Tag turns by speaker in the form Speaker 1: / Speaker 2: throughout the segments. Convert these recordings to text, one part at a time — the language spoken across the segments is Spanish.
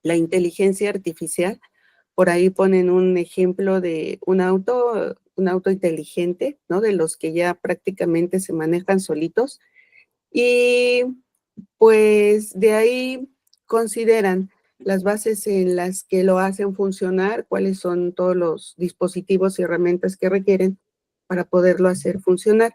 Speaker 1: la inteligencia artificial. Por ahí ponen un ejemplo de un auto inteligente, ¿no? De los que ya prácticamente se manejan solitos. Y pues de ahí consideran las bases en las que lo hacen funcionar, cuáles son todos los dispositivos y herramientas que requieren para poderlo hacer funcionar.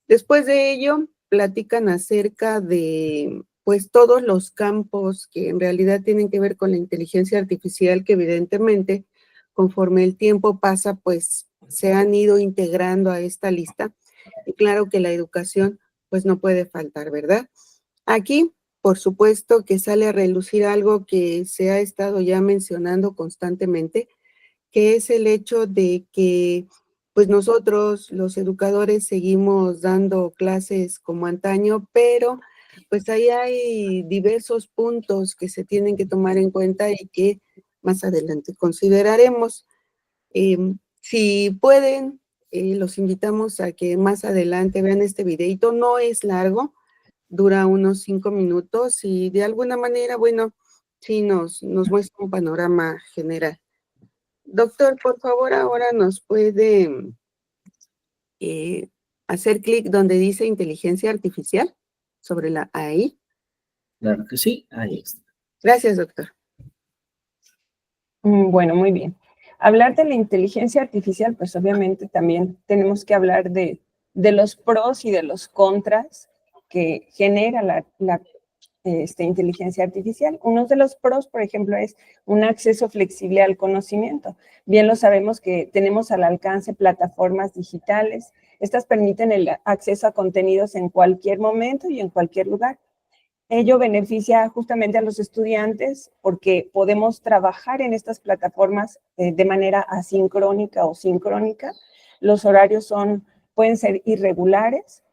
Speaker 1: Después de ello, platican acerca de, pues, todos los campos que en realidad tienen que ver con la inteligencia artificial, que evidentemente, conforme el tiempo pasa, pues, se han ido integrando a esta lista. Y claro que la educación, pues, no puede faltar, ¿verdad? Aquí, por supuesto, que sale a relucir algo que se ha estado ya mencionando constantemente, que es el hecho de que, pues nosotros, los educadores, seguimos dando clases como antaño, pero pues ahí hay diversos puntos que se tienen que tomar en cuenta y que más adelante consideraremos. Si pueden, los invitamos a que más adelante vean este videito. No es largo, dura unos 5 minutos y de alguna manera, bueno, sí nos muestra un panorama general. Doctor, por favor, ahora nos puede eh, hacer clic donde dice inteligencia artificial, sobre la AI.
Speaker 2: Claro que sí, ahí está.
Speaker 1: Gracias, doctor.
Speaker 3: Bueno, muy bien. Hablar de la inteligencia artificial, pues obviamente también tenemos que hablar de los pros y de los contras que genera la inteligencia artificial. Uno de los pros, por ejemplo, es un acceso flexible al conocimiento. Bien lo sabemos que tenemos al alcance plataformas digitales. Estas permiten el acceso a contenidos en cualquier momento y en cualquier lugar. Ello beneficia justamente a los estudiantes porque podemos trabajar en estas plataformas de manera asincrónica o sincrónica. Los horarios pueden ser irregulares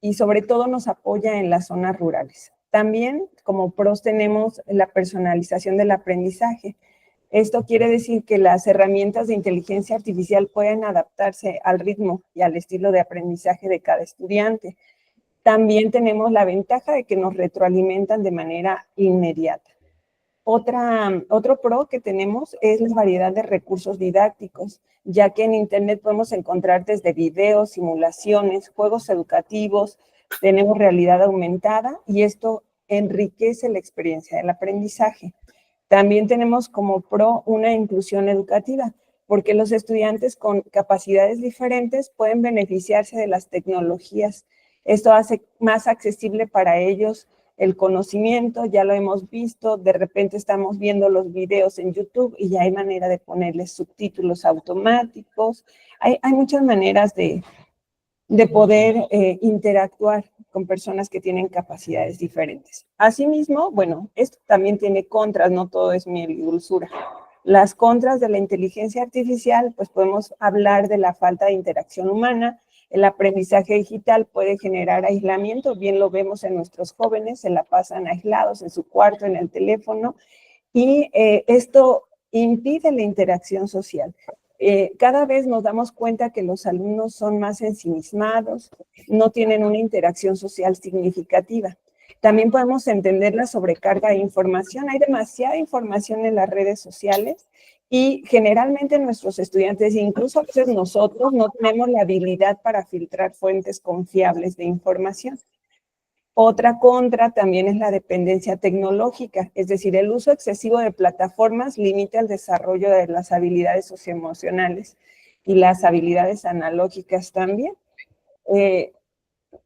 Speaker 3: y sobre todo nos apoya en las zonas rurales. También como pros tenemos la personalización del aprendizaje. Esto quiere decir que las herramientas de inteligencia artificial pueden adaptarse al ritmo y al estilo de aprendizaje de cada estudiante. También tenemos la ventaja de que nos retroalimentan de manera inmediata. Otro pro que tenemos es la variedad de recursos didácticos, ya que en Internet podemos encontrar desde videos, simulaciones, juegos educativos, tenemos realidad aumentada y esto enriquece la experiencia del aprendizaje. También tenemos como pro una inclusión educativa, porque los estudiantes con capacidades diferentes pueden beneficiarse de las tecnologías. Esto hace más accesible para ellos el conocimiento, ya lo hemos visto, de repente estamos viendo los videos en YouTube y ya hay manera de ponerles subtítulos automáticos. Hay muchas maneras de poder interactuar con personas que tienen capacidades diferentes. Asimismo, bueno, esto también tiene contras, no todo es miel y dulzura. Las contras de la inteligencia artificial, pues podemos hablar de la falta de interacción humana. El aprendizaje digital puede generar aislamiento, bien lo vemos en nuestros jóvenes, se la pasan aislados en su cuarto, en el teléfono, y esto impide la interacción social. Cada vez nos damos cuenta que los alumnos son más ensimismados, no tienen una interacción social significativa. También podemos entender la sobrecarga de información. Hay demasiada información en las redes sociales y generalmente nuestros estudiantes, incluso a veces nosotros, no tenemos la habilidad para filtrar fuentes confiables de información. Otra contra también es la dependencia tecnológica, es decir, el uso excesivo de plataformas limita el desarrollo de las habilidades socioemocionales y las habilidades analógicas también.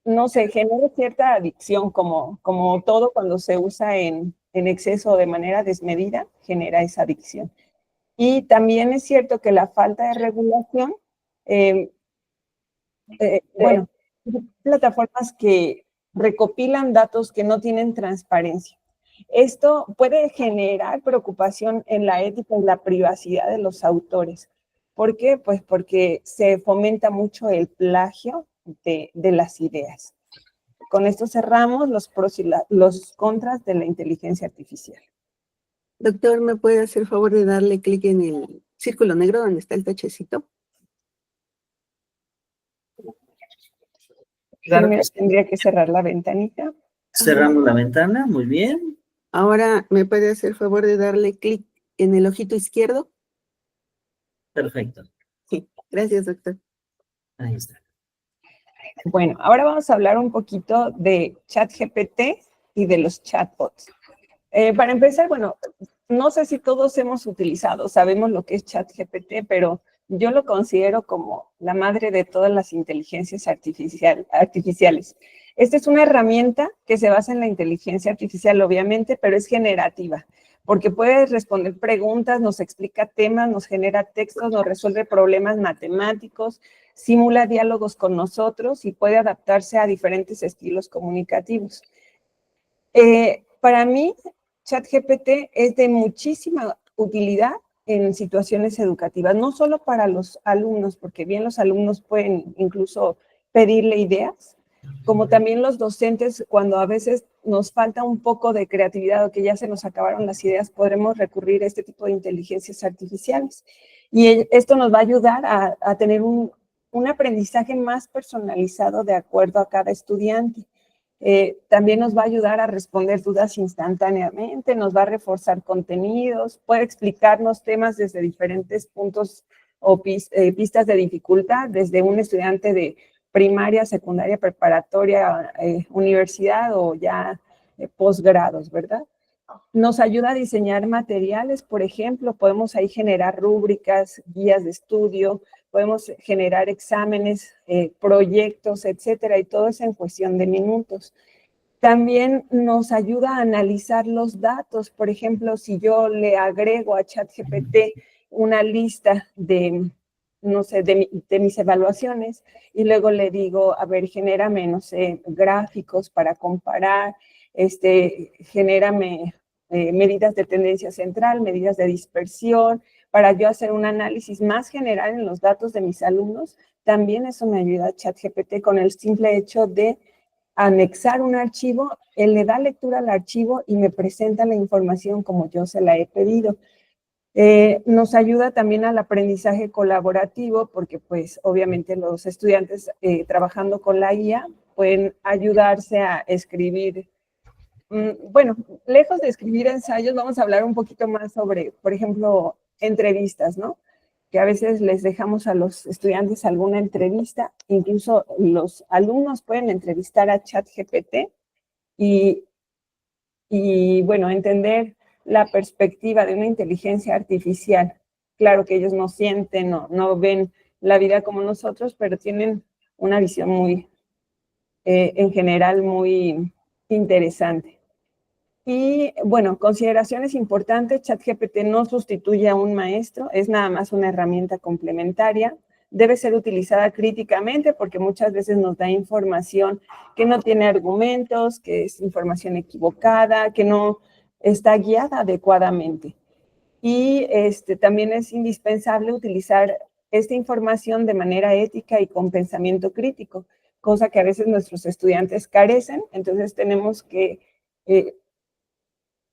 Speaker 3: No sé, genera cierta adicción, como todo cuando se usa en exceso o de manera desmedida, genera esa adicción. Y también es cierto que la falta de regulación, bueno, plataformas que recopilan datos que no tienen transparencia. Esto puede generar preocupación en la ética y la privacidad de los autores. ¿Por qué? Pues porque se fomenta mucho el plagio de las ideas. Con esto cerramos los pros y los contras de la inteligencia artificial.
Speaker 1: Doctor, ¿me puede hacer el favor de darle clic en el círculo negro donde está el tachecito?
Speaker 2: Claro
Speaker 3: Primero
Speaker 2: que sí.
Speaker 3: tendría que cerrar la ventanita.
Speaker 2: Cerramos la ventana, muy bien.
Speaker 1: Ahora, ¿me puede hacer favor de darle clic en el ojito izquierdo?
Speaker 2: Perfecto.
Speaker 1: Sí, gracias, doctor.
Speaker 2: Ahí está.
Speaker 3: Bueno, ahora vamos a hablar un poquito de ChatGPT y de los chatbots. Para empezar, bueno, no sé si todos hemos utilizado, sabemos lo que es ChatGPT, pero yo lo considero como la madre de todas las inteligencias artificiales. Esta es una herramienta que se basa en la inteligencia artificial, obviamente, pero es generativa, porque puede responder preguntas, nos explica temas, nos genera textos, nos resuelve problemas matemáticos, simula diálogos con nosotros y puede adaptarse a diferentes estilos comunicativos. Para mí, ChatGPT es de muchísima utilidad en situaciones educativas, no solo para los alumnos, porque bien los alumnos pueden incluso pedirle ideas, como también los docentes, cuando a veces nos falta un poco de creatividad o que ya se nos acabaron las ideas, podremos recurrir a este tipo de inteligencias artificiales. Y esto nos va a ayudar a tener un aprendizaje más personalizado de acuerdo a cada estudiante. También nos va a ayudar a responder dudas instantáneamente, nos va a reforzar contenidos, puede explicarnos temas desde diferentes puntos o pistas de dificultad, desde un estudiante de primaria, secundaria, preparatoria, universidad o ya posgrados, ¿verdad? Nos ayuda a diseñar materiales, por ejemplo, podemos ahí generar rúbricas, guías de estudio, podemos generar exámenes, proyectos, etcétera, y todo es en cuestión de minutos. También nos ayuda a analizar los datos. Por ejemplo, si yo le agrego a ChatGPT una lista de, no sé, de mis evaluaciones y luego le digo, a ver, genérame, no sé, gráficos para comparar, genérame medidas de tendencia central, medidas de dispersión, para yo hacer un análisis más general en los datos de mis alumnos. También eso me ayuda a ChatGPT con el simple hecho de anexar un archivo, él le da lectura al archivo y me presenta la información como yo se la he pedido. Nos ayuda también al aprendizaje colaborativo porque pues obviamente los estudiantes trabajando con la IA pueden ayudarse a escribir. Bueno, lejos de escribir ensayos, vamos a hablar un poquito más sobre, por ejemplo, entrevistas, ¿no? Que a veces les dejamos a los estudiantes alguna entrevista, incluso los alumnos pueden entrevistar a ChatGPT y, bueno, entender la perspectiva de una inteligencia artificial. Claro que ellos no sienten, no ven la vida como nosotros, pero tienen una visión muy, en general, muy interesante. Y bueno, consideraciones importantes, ChatGPT no sustituye a un maestro, es nada más una herramienta complementaria. Debe ser utilizada críticamente porque muchas veces nos da información que no tiene argumentos, que es información equivocada, que no está guiada adecuadamente. Y también es indispensable utilizar esta información de manera ética y con pensamiento crítico, cosa que a veces nuestros estudiantes carecen, entonces tenemos que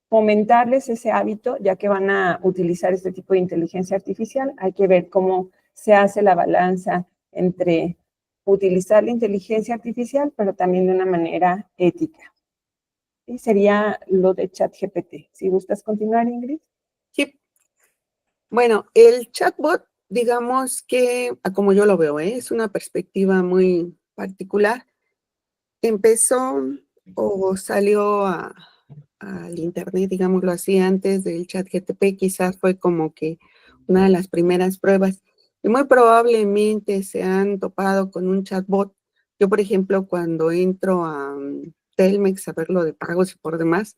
Speaker 3: fomentarles ese hábito, ya que van a utilizar este tipo de inteligencia artificial. Hay que ver cómo se hace la balanza entre utilizar la inteligencia artificial, pero también de una manera ética. Y sería lo de ChatGPT. Si gustas continuar, Ingrid.
Speaker 1: Sí. Bueno, el chatbot, digamos que, como yo lo veo, es una perspectiva muy particular. Empezó o salió al internet, digámoslo así, antes del ChatGPT, quizás fue como que una de las primeras pruebas. Y muy probablemente se han topado con un chatbot. Yo, por ejemplo, cuando entro a Telmex a ver lo de pagos y por demás,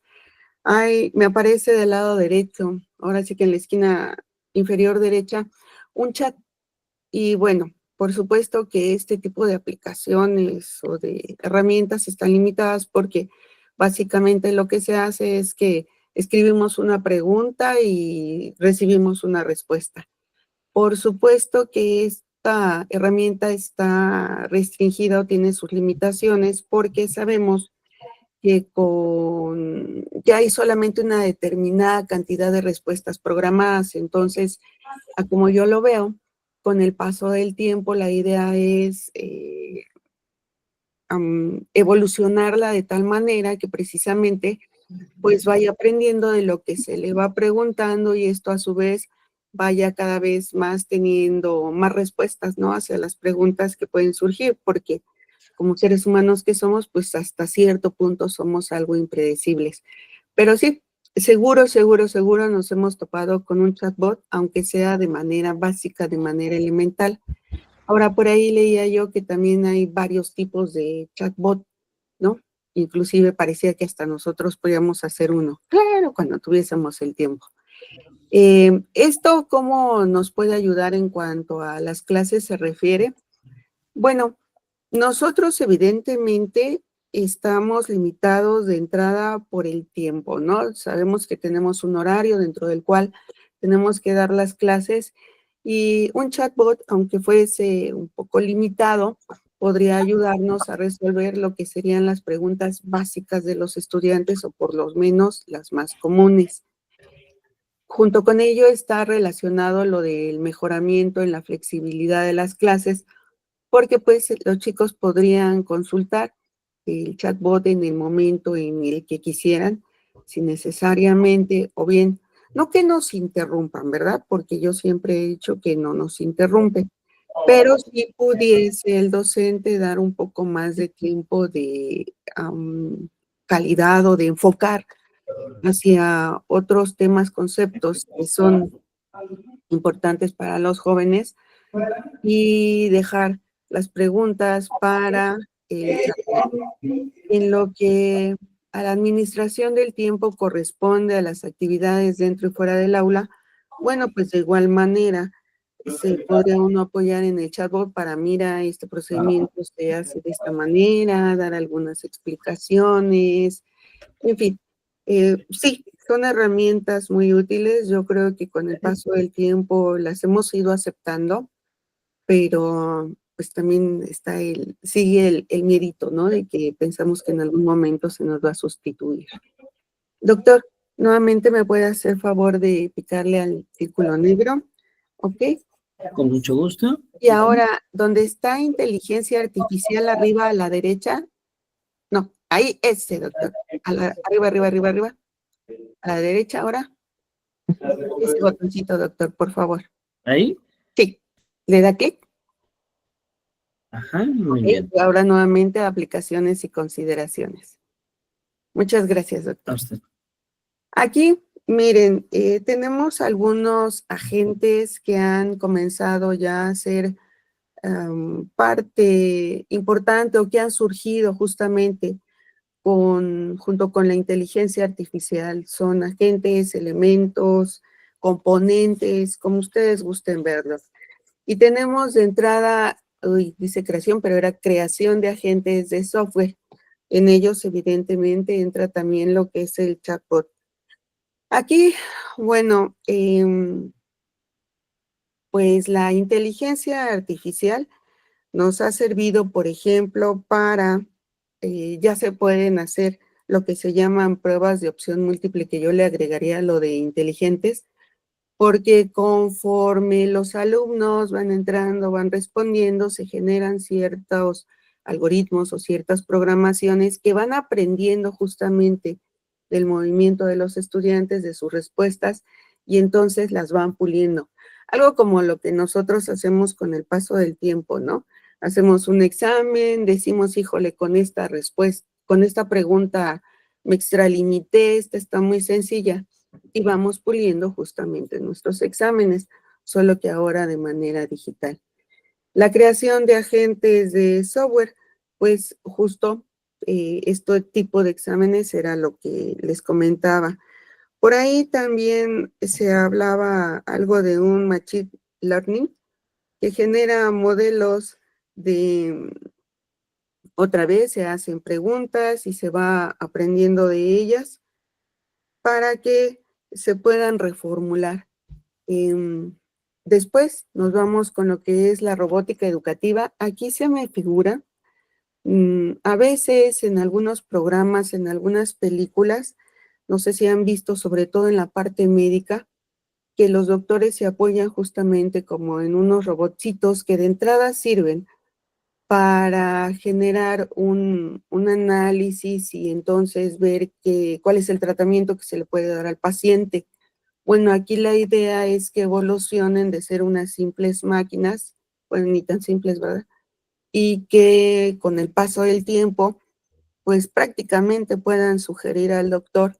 Speaker 1: me aparece del lado derecho, ahora sí que en la esquina inferior derecha, un chat. Y bueno, por supuesto que este tipo de aplicaciones o de herramientas están limitadas porque básicamente lo que se hace es que escribimos una pregunta y recibimos una respuesta. Por supuesto que esta herramienta está restringida o tiene sus limitaciones porque sabemos que ya hay solamente una determinada cantidad de respuestas programadas. Entonces, como yo lo veo, con el paso del tiempo, la idea es evolucionarla de tal manera que precisamente pues vaya aprendiendo de lo que se le va preguntando y esto a su vez vaya cada vez más teniendo más respuestas, ¿no? Hacia las preguntas que pueden surgir, porque como seres humanos que somos, pues hasta cierto punto somos algo impredecibles. Pero sí, seguro nos hemos topado con un chatbot, aunque sea de manera básica, de manera elemental. Ahora, por ahí leía yo que también hay varios tipos de chatbot, ¿no? Inclusive parecía que hasta nosotros podíamos hacer uno. Claro, cuando tuviésemos el tiempo. ¿Esto cómo nos puede ayudar en cuanto a las clases se refiere? Bueno, nosotros evidentemente estamos limitados de entrada por el tiempo, ¿no? Sabemos que tenemos un horario dentro del cual tenemos que dar las clases y un chatbot, aunque fuese un poco limitado, podría ayudarnos a resolver lo que serían las preguntas básicas de los estudiantes o por lo menos las más comunes. Junto con ello está relacionado lo del mejoramiento en la flexibilidad de las clases, porque pues los chicos podrían consultar el chatbot en el momento en el que quisieran, sin necesariamente, o bien, no que nos interrumpan, ¿verdad? Porque yo siempre he dicho que no nos interrumpen, pero si pudiese el docente dar un poco más de tiempo de calidad o de enfocar hacia otros temas, conceptos que son importantes para los jóvenes y dejar las preguntas para el chatbot. En lo que a la administración del tiempo corresponde a las actividades dentro y fuera del aula, bueno, pues de igual manera se podría uno apoyar en el chatbot para, mira, este procedimiento se hace de esta manera, dar algunas explicaciones, en fin. Sí, son herramientas muy útiles. Yo creo que con el paso del tiempo las hemos ido aceptando, pero pues también está sigue el miedito, ¿no? De que pensamos que en algún momento se nos va a sustituir. Doctor, nuevamente me puede hacer favor de picarle al círculo negro, ¿ok?
Speaker 2: Con mucho gusto.
Speaker 1: Y ahora, donde está inteligencia artificial arriba a la derecha, no, ahí ese, doctor. Arriba. A la derecha ahora, ese botoncito, doctor, por favor.
Speaker 2: ¿Ahí?
Speaker 1: Sí, le da clic.
Speaker 2: Ajá, muy
Speaker 1: Ok,
Speaker 2: bien.
Speaker 1: y ahora nuevamente aplicaciones y consideraciones. Muchas gracias,
Speaker 2: A
Speaker 1: doctor.
Speaker 2: usted.
Speaker 1: Aquí, miren, tenemos algunos agentes que han comenzado ya a ser parte importante o que han surgido justamente junto con la inteligencia artificial. Son agentes, elementos, componentes, como ustedes gusten verlos. Y tenemos de entrada, dice creación, pero era creación de agentes de software. En ellos, evidentemente, entra también lo que es el chatbot. Aquí, bueno, pues la inteligencia artificial nos ha servido, por ejemplo, para, ya se pueden hacer lo que se llaman pruebas de opción múltiple, que yo le agregaría lo de inteligentes, porque conforme los alumnos van entrando, van respondiendo, se generan ciertos algoritmos o ciertas programaciones que van aprendiendo justamente del movimiento de los estudiantes, de sus respuestas, y entonces las van puliendo. Algo como lo que nosotros hacemos con el paso del tiempo, ¿no? Hacemos un examen, decimos, híjole, con esta respuesta, con esta pregunta me extralimité, esta está muy sencilla, y vamos puliendo justamente nuestros exámenes, solo que ahora de manera digital. La creación de agentes de software, pues justo este tipo de exámenes era lo que les comentaba. Por ahí también se hablaba algo de un machine learning que genera modelos de, otra vez se hacen preguntas y se va aprendiendo de ellas para que se puedan reformular. Después nos vamos con lo que es la robótica educativa. Aquí se me figura, a veces en algunos programas, en algunas películas, no sé si han visto, sobre todo en la parte médica, que los doctores se apoyan justamente como en unos robotcitos que de entrada sirven para generar un análisis y entonces ver cuál es el tratamiento que se le puede dar al paciente. Bueno, aquí la idea es que evolucionen de ser unas simples máquinas, bueno, ni tan simples, ¿verdad? Y que con el paso del tiempo, pues prácticamente puedan sugerir al doctor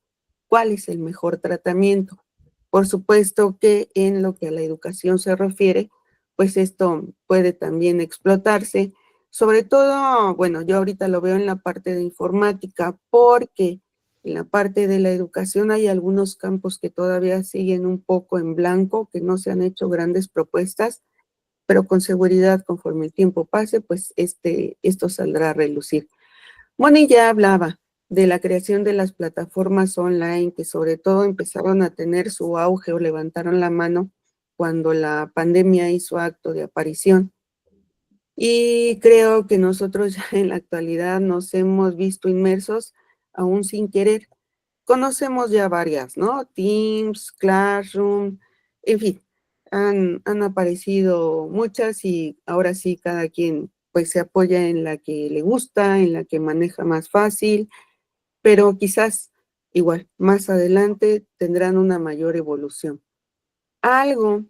Speaker 1: cuál es el mejor tratamiento. Por supuesto que en lo que a la educación se refiere, pues esto puede también explotarse. Sobre todo, bueno, yo ahorita lo veo en la parte de informática, porque en la parte de la educación hay algunos campos que todavía siguen un poco en blanco, que no se han hecho grandes propuestas, pero con seguridad, conforme el tiempo pase, pues esto saldrá a relucir. Moni ya hablaba de la creación de las plataformas online, que sobre todo empezaron a tener su auge o levantaron la mano cuando la pandemia hizo acto de aparición. Y creo que nosotros ya en la actualidad nos hemos visto inmersos aún sin querer. Conocemos ya varias, ¿no? Teams, Classroom, en fin, han aparecido muchas y ahora sí cada quien pues se apoya en la que le gusta, en la que maneja más fácil, pero quizás igual más adelante tendrán una mayor evolución. Algo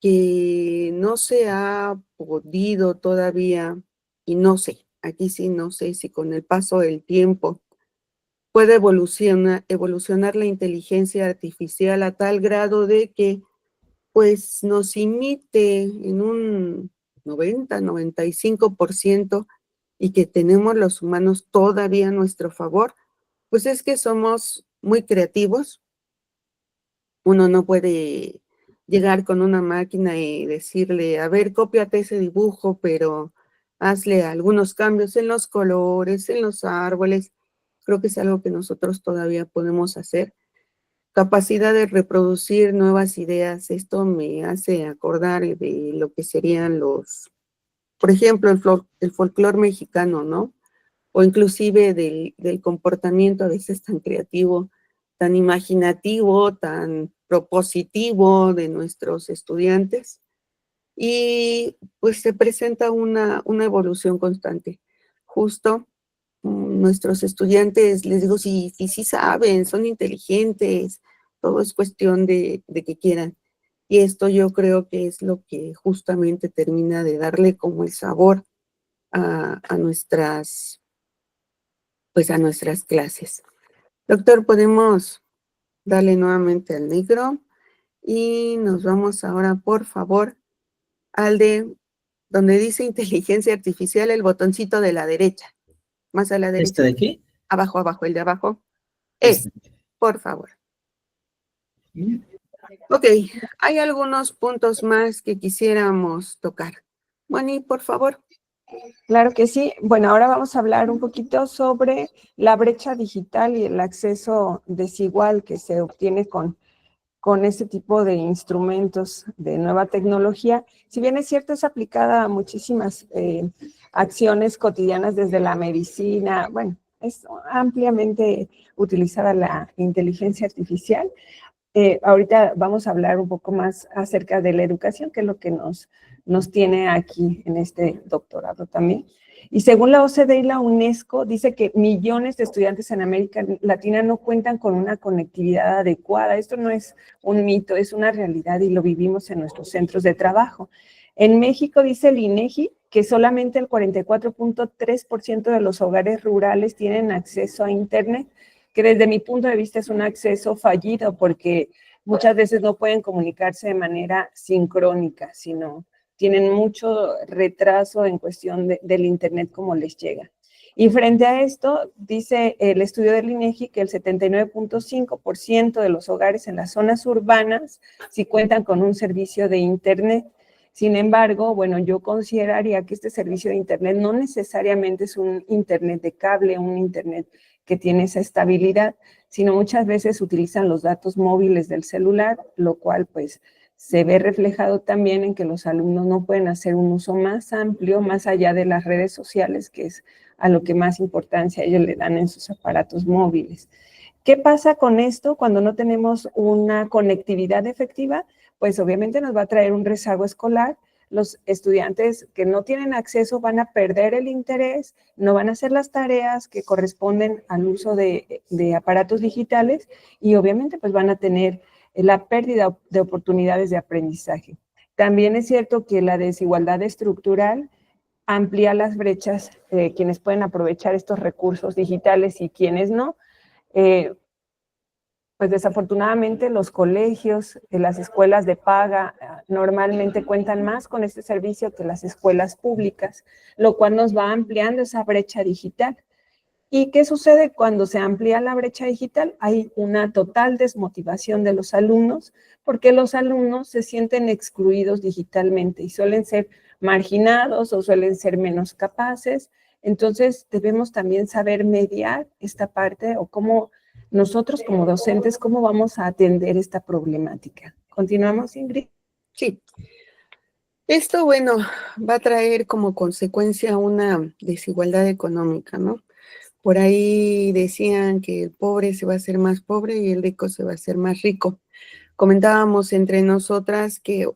Speaker 1: que no se ha podido todavía, y no sé, aquí sí no sé si con el paso del tiempo puede evolucionar la inteligencia artificial a tal grado de que pues nos imite en un 90-95% y que tenemos los humanos todavía a nuestro favor, pues es que somos muy creativos. Uno no puede llegar con una máquina y decirle, a ver, cópiate ese dibujo, pero hazle algunos cambios en los colores, en los árboles. Creo que es algo que nosotros todavía podemos hacer. Capacidad de reproducir nuevas ideas. Esto me hace acordar de lo que serían por ejemplo, el folclore mexicano, ¿no? O inclusive del comportamiento a veces tan creativo, tan imaginativo, tan propositivo de nuestros estudiantes. Y pues se presenta una evolución constante. Justo nuestros estudiantes, les digo, sí saben, son inteligentes, todo es cuestión de que quieran. Y esto yo creo que es lo que justamente termina de darle como el sabor a nuestras clases. Doctor, podemos darle nuevamente al negro y nos vamos ahora, por favor, al de donde dice inteligencia artificial, el botoncito de la derecha. Más a la
Speaker 2: ¿Este
Speaker 1: derecha.
Speaker 2: de aquí?
Speaker 1: Abajo, el de abajo.
Speaker 2: Este.
Speaker 1: Por favor. Ok, hay algunos puntos más que quisiéramos tocar. Moni, por favor.
Speaker 3: Claro que sí. Bueno, ahora vamos a hablar un poquito sobre la brecha digital y el acceso desigual que se obtiene con este tipo de instrumentos de nueva tecnología. Si bien es cierto, es aplicada a muchísimas acciones cotidianas desde la medicina, bueno, es ampliamente utilizada la inteligencia artificial. Ahorita vamos a hablar un poco más acerca de la educación, que es lo que nos tiene aquí en este doctorado también. Y según la OCDE y la UNESCO, dice que millones de estudiantes en América Latina no cuentan con una conectividad adecuada. Esto no es un mito, es una realidad y lo vivimos en nuestros centros de trabajo. En México, dice el INEGI, que solamente el 44.3% de los hogares rurales tienen acceso a Internet, que desde mi punto de vista es un acceso fallido porque muchas veces no pueden comunicarse de manera sincrónica, sino tienen mucho retraso en cuestión del Internet como les llega. Y frente a esto, dice el estudio del INEGI que el 79.5% de los hogares en las zonas urbanas sí cuentan con un servicio de Internet. Sin embargo, bueno, yo consideraría que este servicio de Internet no necesariamente es un Internet de cable, un Internet que tiene esa estabilidad, sino muchas veces utilizan los datos móviles del celular, lo cual pues se ve reflejado también en que los alumnos no pueden hacer un uso más amplio, más allá de las redes sociales, que es a lo que más importancia ellos le dan en sus aparatos móviles. ¿Qué pasa con esto cuando no tenemos una conectividad efectiva? Pues obviamente nos va a traer un rezago escolar, los estudiantes que no tienen acceso van a perder el interés, no van a hacer las tareas que corresponden al uso de aparatos digitales y obviamente pues van a tener la pérdida de oportunidades de aprendizaje. También es cierto que la desigualdad estructural amplía las brechas, quienes pueden aprovechar estos recursos digitales y quienes no. Pues desafortunadamente los colegios, las escuelas de paga normalmente cuentan más con este servicio que las escuelas públicas, lo cual nos va ampliando esa brecha digital. ¿Y qué sucede cuando se amplía la brecha digital? Hay una total desmotivación de los alumnos porque los alumnos se sienten excluidos digitalmente y suelen ser marginados o suelen ser menos capaces. Entonces debemos también saber mediar esta parte o cómo nosotros como docentes, cómo vamos a atender esta problemática. ¿Continuamos, Ingrid?
Speaker 1: Sí. Esto, bueno, va a traer como consecuencia una desigualdad económica, ¿no? Por ahí decían que el pobre se va a hacer más pobre y el rico se va a hacer más rico. Comentábamos entre nosotras que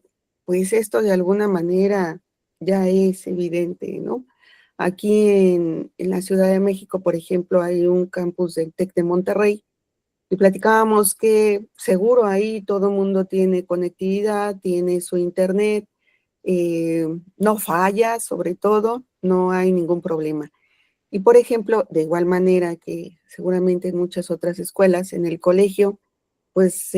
Speaker 1: pues esto de alguna manera ya es evidente, ¿no? Aquí en la Ciudad de México, por ejemplo, hay un campus del TEC de Monterrey y platicábamos que seguro ahí todo el mundo tiene conectividad, tiene su internet, no falla, sobre todo, no hay ningún problema. Y por ejemplo, de igual manera que seguramente en muchas otras escuelas, en el colegio, pues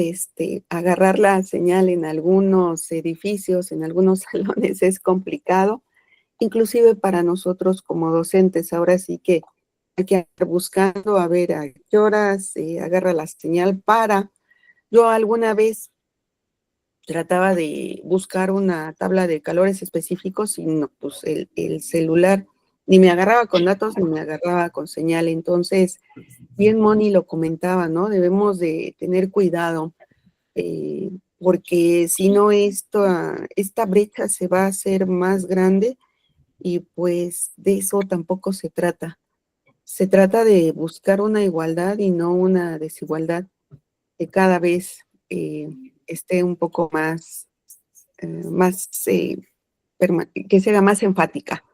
Speaker 1: agarrar la señal en algunos edificios, en algunos salones es complicado, inclusive para nosotros como docentes. Ahora sí que hay que estar buscando a ver a qué horas agarra la señal para. Yo alguna vez trataba de buscar una tabla de calores específicos y no, pues el celular ni me agarraba con datos ni me agarraba con señal. Entonces, bien Moni lo comentaba, ¿no? Debemos de tener cuidado porque si no esta brecha se va a hacer más grande y pues de eso tampoco se trata. Se trata de buscar una igualdad y no una desigualdad que cada vez esté un poco que sea más enfática.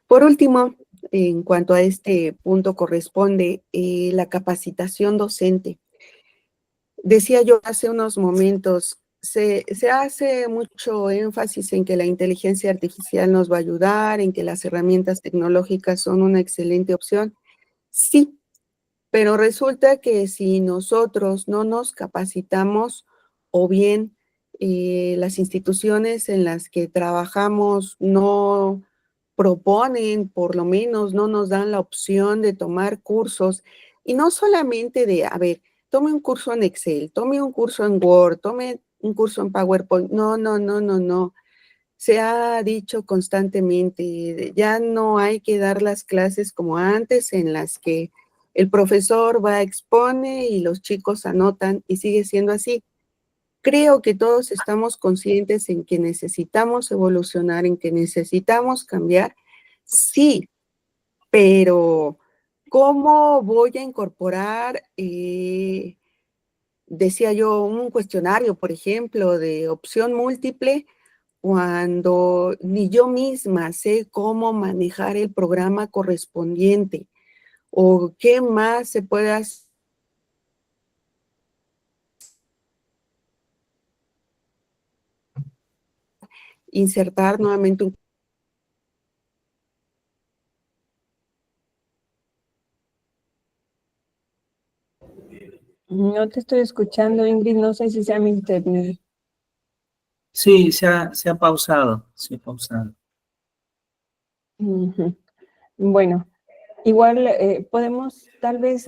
Speaker 1: Por último, en cuanto a este punto corresponde la capacitación docente. Decía yo hace unos momentos, se hace mucho énfasis en que la inteligencia artificial nos va a ayudar, en que las herramientas tecnológicas son una excelente opción. Sí, pero resulta que si nosotros no nos capacitamos o bien las instituciones en las que trabajamos no proponen, por lo menos no nos dan la opción de tomar cursos y no solamente de, a ver, tome un curso en Excel, tome un curso en Word, tome un curso en PowerPoint. No, no, no, no, no. Se ha dicho constantemente, ya no hay que dar las clases como antes en las que el profesor va, expone y los chicos anotan y sigue siendo así. Creo que todos estamos conscientes en que necesitamos evolucionar, en que necesitamos cambiar. Sí, pero ¿cómo voy a incorporar, decía yo, un cuestionario, por ejemplo, de opción múltiple, cuando ni yo misma sé cómo manejar el programa correspondiente? ¿O qué más se puede hacer? Insertar nuevamente un...
Speaker 3: No te estoy escuchando, Ingrid, no sé si sea mi internet.
Speaker 2: Sí, se ha pausado, se ha pausado.
Speaker 3: Ujú. Bueno, igual podemos tal vez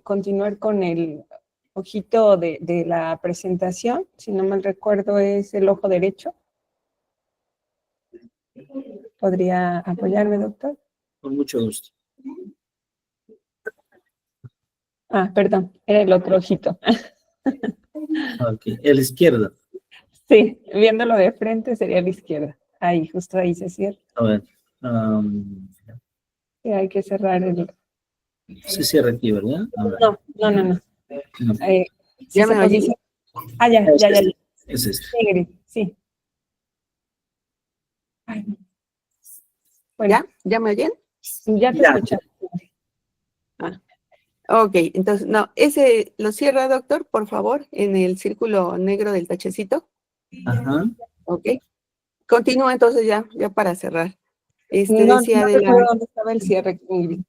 Speaker 3: continuar con el ojito de la presentación, si no mal recuerdo es el ojo derecho. ¿Podría apoyarme, doctor?
Speaker 2: Con mucho gusto.
Speaker 3: Ah, perdón, era el otro ojito.
Speaker 2: Ok, el izquierdo.
Speaker 3: Sí, viéndolo de frente sería la izquierda. Ahí, justo ahí se cierra.
Speaker 2: A ver.
Speaker 3: Sí, hay que cerrar el...
Speaker 2: Se cierra aquí, ¿verdad? A ver.
Speaker 3: No.
Speaker 2: No.
Speaker 3: Si
Speaker 1: ¿Ya
Speaker 3: se
Speaker 1: me oye?
Speaker 3: posiciona... Ah, ya.
Speaker 2: Es este.
Speaker 3: Sí, Ingrid, sí. Bueno,
Speaker 1: ¿Ya? ¿Ya me oyen?
Speaker 3: ya te
Speaker 2: Ya.
Speaker 3: escuchamos.
Speaker 1: Ok, entonces, no, ese lo cierra, doctor, por favor, en el círculo negro del tachecito.
Speaker 2: Ajá.
Speaker 1: Ok. Continúa entonces ya para cerrar.
Speaker 3: No
Speaker 1: Decía de
Speaker 3: recuerdo
Speaker 1: la...
Speaker 3: dónde estaba el cierre, Ingrid.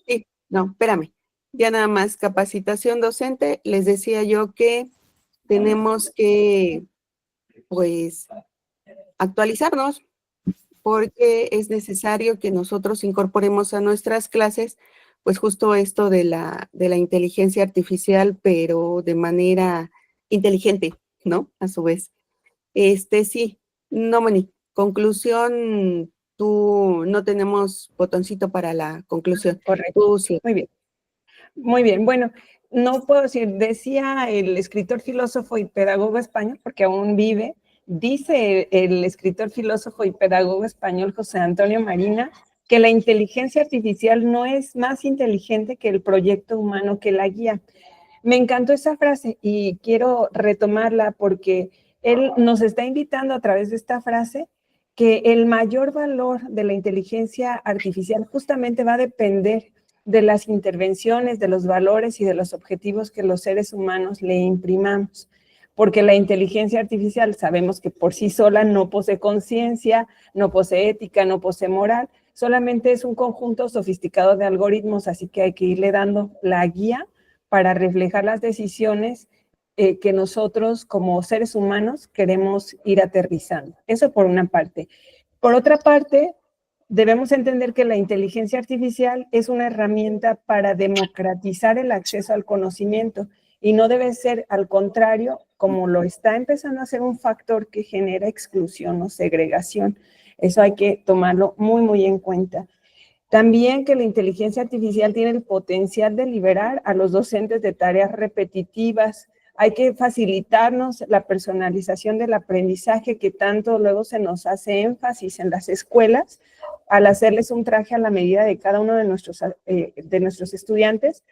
Speaker 1: Sí, no, espérame. Ya nada más, capacitación docente. Les decía yo que tenemos que, pues, actualizarnos porque es necesario que nosotros incorporemos a nuestras clases, pues justo esto de la inteligencia artificial, pero de manera inteligente, ¿no? A su vez. Sí, no, Moni, conclusión, tú no tenemos botoncito para la conclusión.
Speaker 3: Correcto.
Speaker 1: Tú sí.
Speaker 3: Muy bien. Muy bien. Bueno, no puedo decir, decía el escritor, filósofo y pedagogo español, porque aún vive, dice el escritor, filósofo y pedagogo español José Antonio Marina, que la inteligencia artificial no es más inteligente que el proyecto humano que la guía. Me encantó esa frase y quiero retomarla porque él nos está invitando a través de esta frase que el mayor valor de la inteligencia artificial justamente va a depender de las intervenciones, de los valores y de los objetivos que los seres humanos le imprimamos. Porque la inteligencia artificial sabemos que por sí sola no posee conciencia, no posee ética, no posee moral, solamente es un conjunto sofisticado de algoritmos, así que hay que irle dando la guía para reflejar las decisiones que nosotros como seres humanos queremos ir aterrizando. Eso por una parte. Por otra parte, debemos entender que la inteligencia artificial es una herramienta para democratizar el acceso al conocimiento y no debe ser, al contrario, como lo está empezando a ser, un factor que genera exclusión o segregación. Eso hay que tomarlo muy, muy en cuenta. También que la inteligencia artificial tiene el potencial de liberar a los docentes de tareas repetitivas. Hay que facilitarnos la personalización del aprendizaje que tanto luego se nos hace énfasis en las escuelas al hacerles un traje a la medida de cada uno de nuestros estudiantes,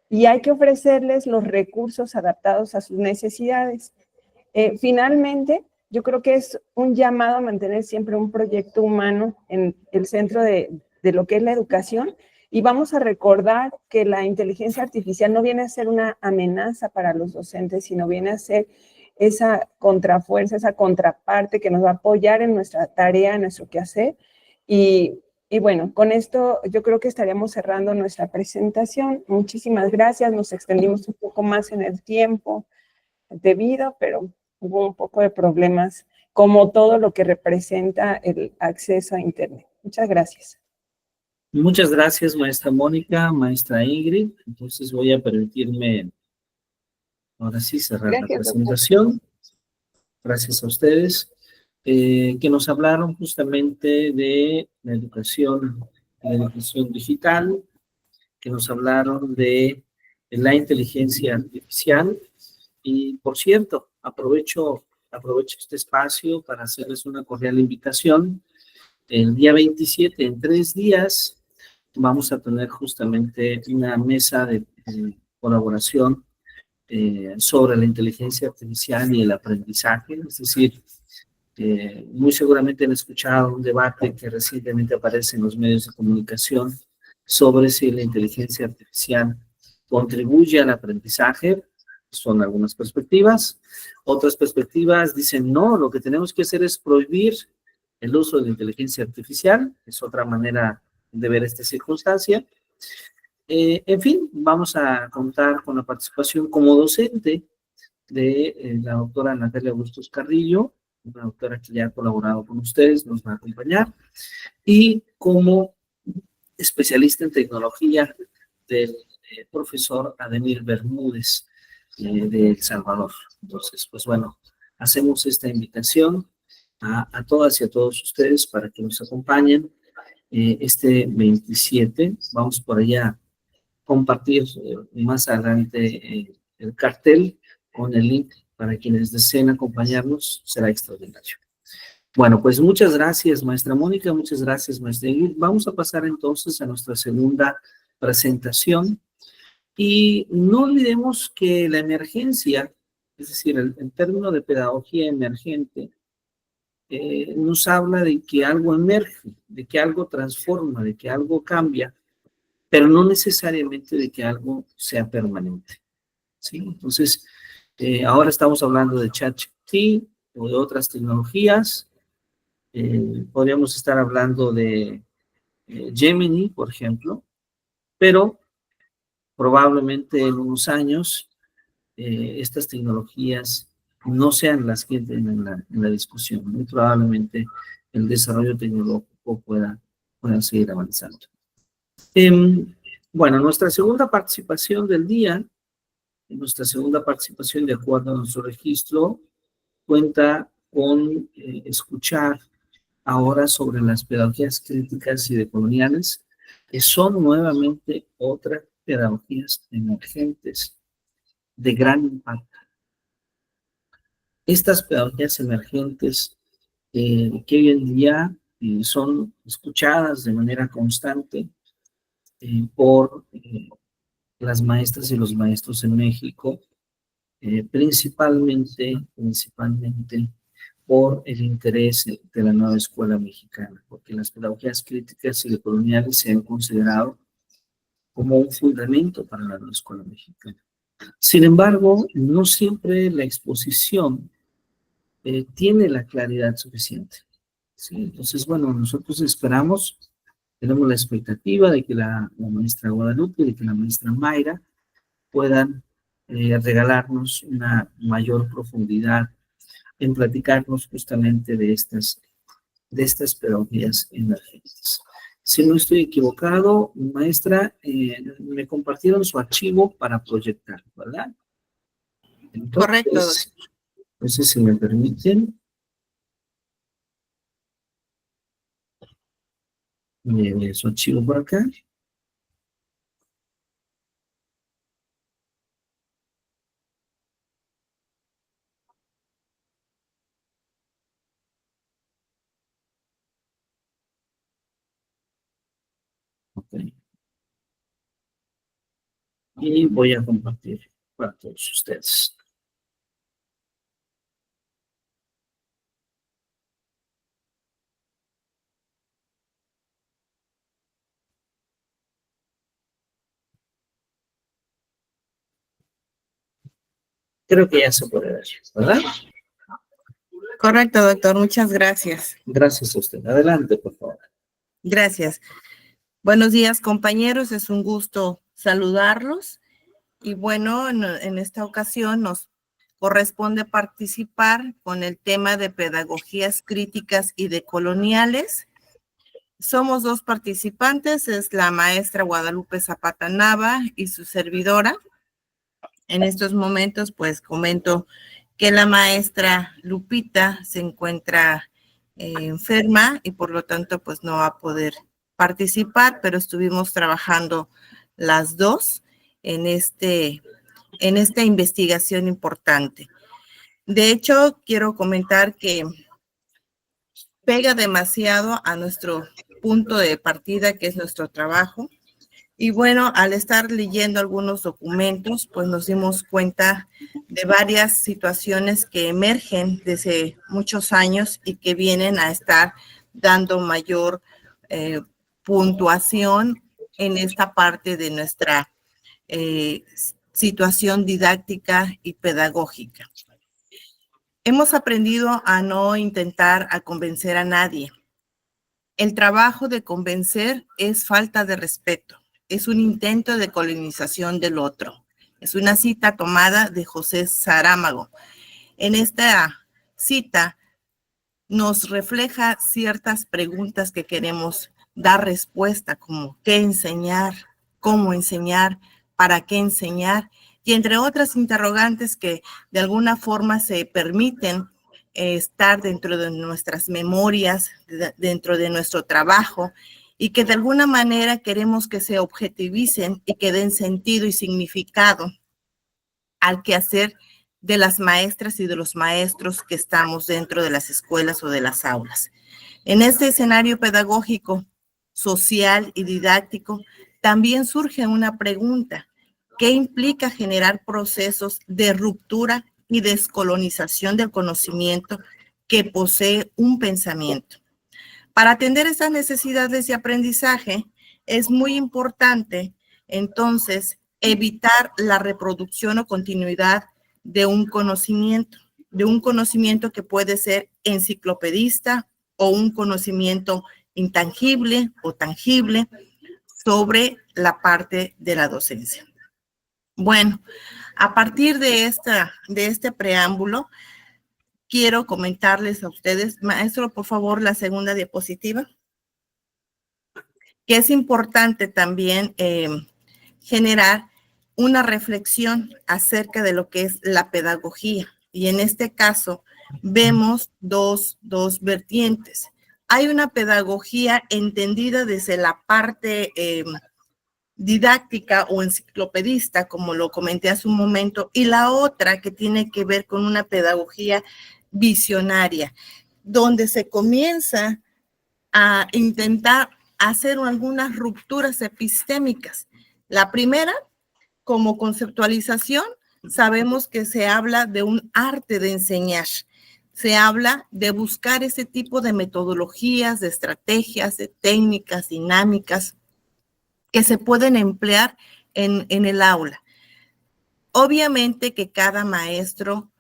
Speaker 3: y hay que ofrecerles los recursos adaptados a sus necesidades. Finalmente, yo creo que es un llamado a mantener siempre un proyecto humano en el centro de lo que es la educación, y vamos a recordar que la inteligencia artificial no viene a ser una amenaza para los docentes, sino viene a ser esa contrafuerza, esa contraparte que nos va a apoyar en nuestra tarea, en nuestro quehacer. Y bueno, con esto yo creo que estaríamos cerrando nuestra presentación. Muchísimas gracias, nos extendimos un poco más en el tiempo debido, pero hubo un poco de problemas, como todo lo que representa el acceso a Internet. Muchas gracias.
Speaker 2: Muchas gracias, maestra Mónica, maestra Ingrid. Entonces voy a permitirme, ahora sí, cerrar la
Speaker 1: Gracias, doctor.
Speaker 2: presentación. Gracias a ustedes, que nos hablaron justamente de la educación digital, que nos hablaron de la inteligencia artificial. Y, por cierto, aprovecho este espacio para hacerles una cordial invitación. El día 27, en 3 días, vamos a tener justamente una mesa de colaboración sobre la inteligencia artificial y el aprendizaje. Es decir, muy seguramente han escuchado un debate que recientemente aparece en los medios de comunicación sobre si la inteligencia artificial contribuye al aprendizaje. Son algunas perspectivas. Otras perspectivas dicen, no, lo que tenemos que hacer es prohibir el uso de la inteligencia artificial. Es otra manera de ver esta circunstancia. En fin, vamos a contar con la participación como docente de la doctora Natalia Bustos Carrillo, una doctora que ya ha colaborado con ustedes, nos va a acompañar, y como especialista en tecnología del profesor Ademir Bermúdez de El Salvador. Entonces, pues bueno, hacemos esta invitación a todas y a todos ustedes para que nos acompañen este 27. Vamos por allá compartir más adelante el cartel con el link para quienes deseen acompañarnos, será extraordinario. Bueno, pues muchas gracias, maestra Mónica, muchas gracias, maestra Ingrid. Vamos a pasar entonces a nuestra segunda presentación y no olvidemos que la emergencia, es decir, el término de pedagogía emergente, nos habla de que algo emerge, de que algo transforma, de que algo cambia, pero no necesariamente de que algo sea permanente, ¿sí? Entonces, ahora estamos hablando de ChatGPT o de otras tecnologías. Podríamos estar hablando de Gemini, por ejemplo, pero probablemente en unos años estas tecnologías no sean las que entren en la discusión. Muy probablemente el desarrollo tecnológico pueda seguir avanzando. Bueno, nuestra segunda participación del día, nuestra segunda participación de acuerdo a nuestro registro, cuenta con escuchar ahora sobre las pedagogías críticas y decoloniales, que son nuevamente otras pedagogías emergentes de gran impacto. Estas pedagogías emergentes que hoy en día son escuchadas de manera constante por las maestras y los maestros en México, principalmente por el interés de la nueva escuela mexicana, porque las pedagogías críticas y decoloniales se han considerado como un fundamento para la nueva escuela mexicana. Sin embargo, no siempre la exposición tiene la claridad suficiente, ¿sí? Entonces, bueno, nosotros esperamos, tenemos la expectativa de que la maestra Guadalupe y de que la maestra Mayra puedan regalarnos una mayor profundidad en platicarnos justamente de estas pedagogías emergentes. Si no estoy equivocado, maestra, me compartieron su archivo para proyectar, ¿verdad? Entonces,
Speaker 4: Correcto.
Speaker 2: No sé si me permiten. Su archivo por acá. Okay. Y voy a compartir para todos ustedes. Creo que ya se puede ver, ¿verdad?
Speaker 4: Correcto, doctor. Muchas gracias.
Speaker 2: Gracias a usted. Adelante, por favor.
Speaker 4: Gracias. Buenos días, compañeros. Es un gusto saludarlos. Y bueno, en esta ocasión nos corresponde participar con el tema de pedagogías críticas y decoloniales. Somos dos participantes, es la maestra Guadalupe Zapata Nava y su servidora. En estos momentos, pues comento que la maestra Lupita se encuentra enferma y por lo tanto, pues no va a poder participar, pero estuvimos trabajando las dos en esta investigación importante. De hecho, quiero comentar que pega demasiado a nuestro punto de partida, que es nuestro trabajo. Y bueno, al estar leyendo algunos documentos, pues nos dimos cuenta de varias situaciones que emergen desde muchos años y que vienen a estar dando mayor puntuación en esta parte de nuestra situación didáctica y pedagógica. Hemos aprendido a no intentar a convencer a nadie. El trabajo de convencer es falta de respeto. Es un intento de colonización del otro. Es una cita tomada de José Saramago. En esta cita nos refleja ciertas preguntas que queremos dar respuesta, como qué enseñar, cómo enseñar, para qué enseñar, y entre otras interrogantes que de alguna forma se permiten estar dentro de nuestras memorias, dentro de nuestro trabajo, y que de alguna manera queremos que se objetivicen y que den sentido y significado al quehacer de las maestras y de los maestros que estamos dentro de las escuelas o de las aulas. En este escenario pedagógico, social y didáctico, también surge una pregunta: ¿qué implica generar procesos de ruptura y descolonización del conocimiento que posee un pensamiento. Para atender estas necesidades de aprendizaje, es muy importante, entonces, evitar la reproducción o continuidad de un conocimiento que puede ser enciclopedista o un conocimiento intangible o tangible sobre la parte de la docencia. Bueno, a partir de este preámbulo, quiero comentarles a ustedes, maestro, por favor, la segunda diapositiva, que es importante también generar una reflexión acerca de lo que es la pedagogía. Y en este caso, vemos dos vertientes. Hay una pedagogía entendida desde la parte didáctica o enciclopedista, como lo comenté hace un momento, y la otra que tiene que ver con una pedagogía visionaria, donde se comienza a intentar hacer algunas rupturas epistémicas. La primera, como conceptualización, sabemos que se habla de un arte de enseñar. Se habla de buscar ese tipo de metodologías, de estrategias, de técnicas dinámicas que se pueden emplear en el aula. Obviamente que cada maestro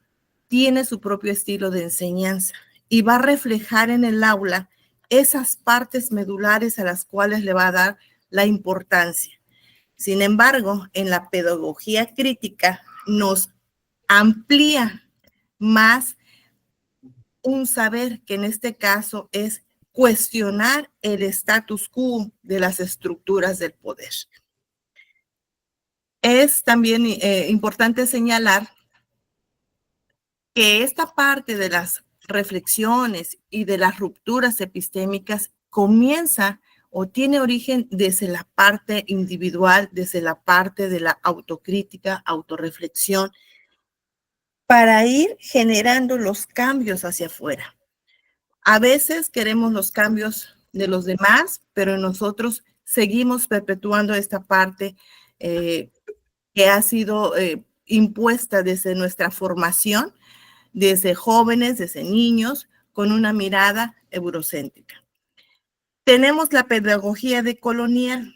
Speaker 4: tiene su propio estilo de enseñanza y va a reflejar en el aula esas partes medulares a las cuales le va a dar la importancia. Sin embargo, en la pedagogía crítica nos amplía más un saber que en este caso es cuestionar el status quo de las estructuras del poder. Es también importante señalar que esta parte de las reflexiones y de las rupturas epistémicas comienza o tiene origen desde la parte individual, desde la parte de la autocrítica, autorreflexión, para ir generando los cambios hacia afuera. A veces queremos los cambios de los demás, pero nosotros seguimos perpetuando esta parte que ha sido impuesta desde nuestra formación, desde jóvenes, desde niños, con una mirada eurocéntrica. Tenemos la pedagogía decolonial.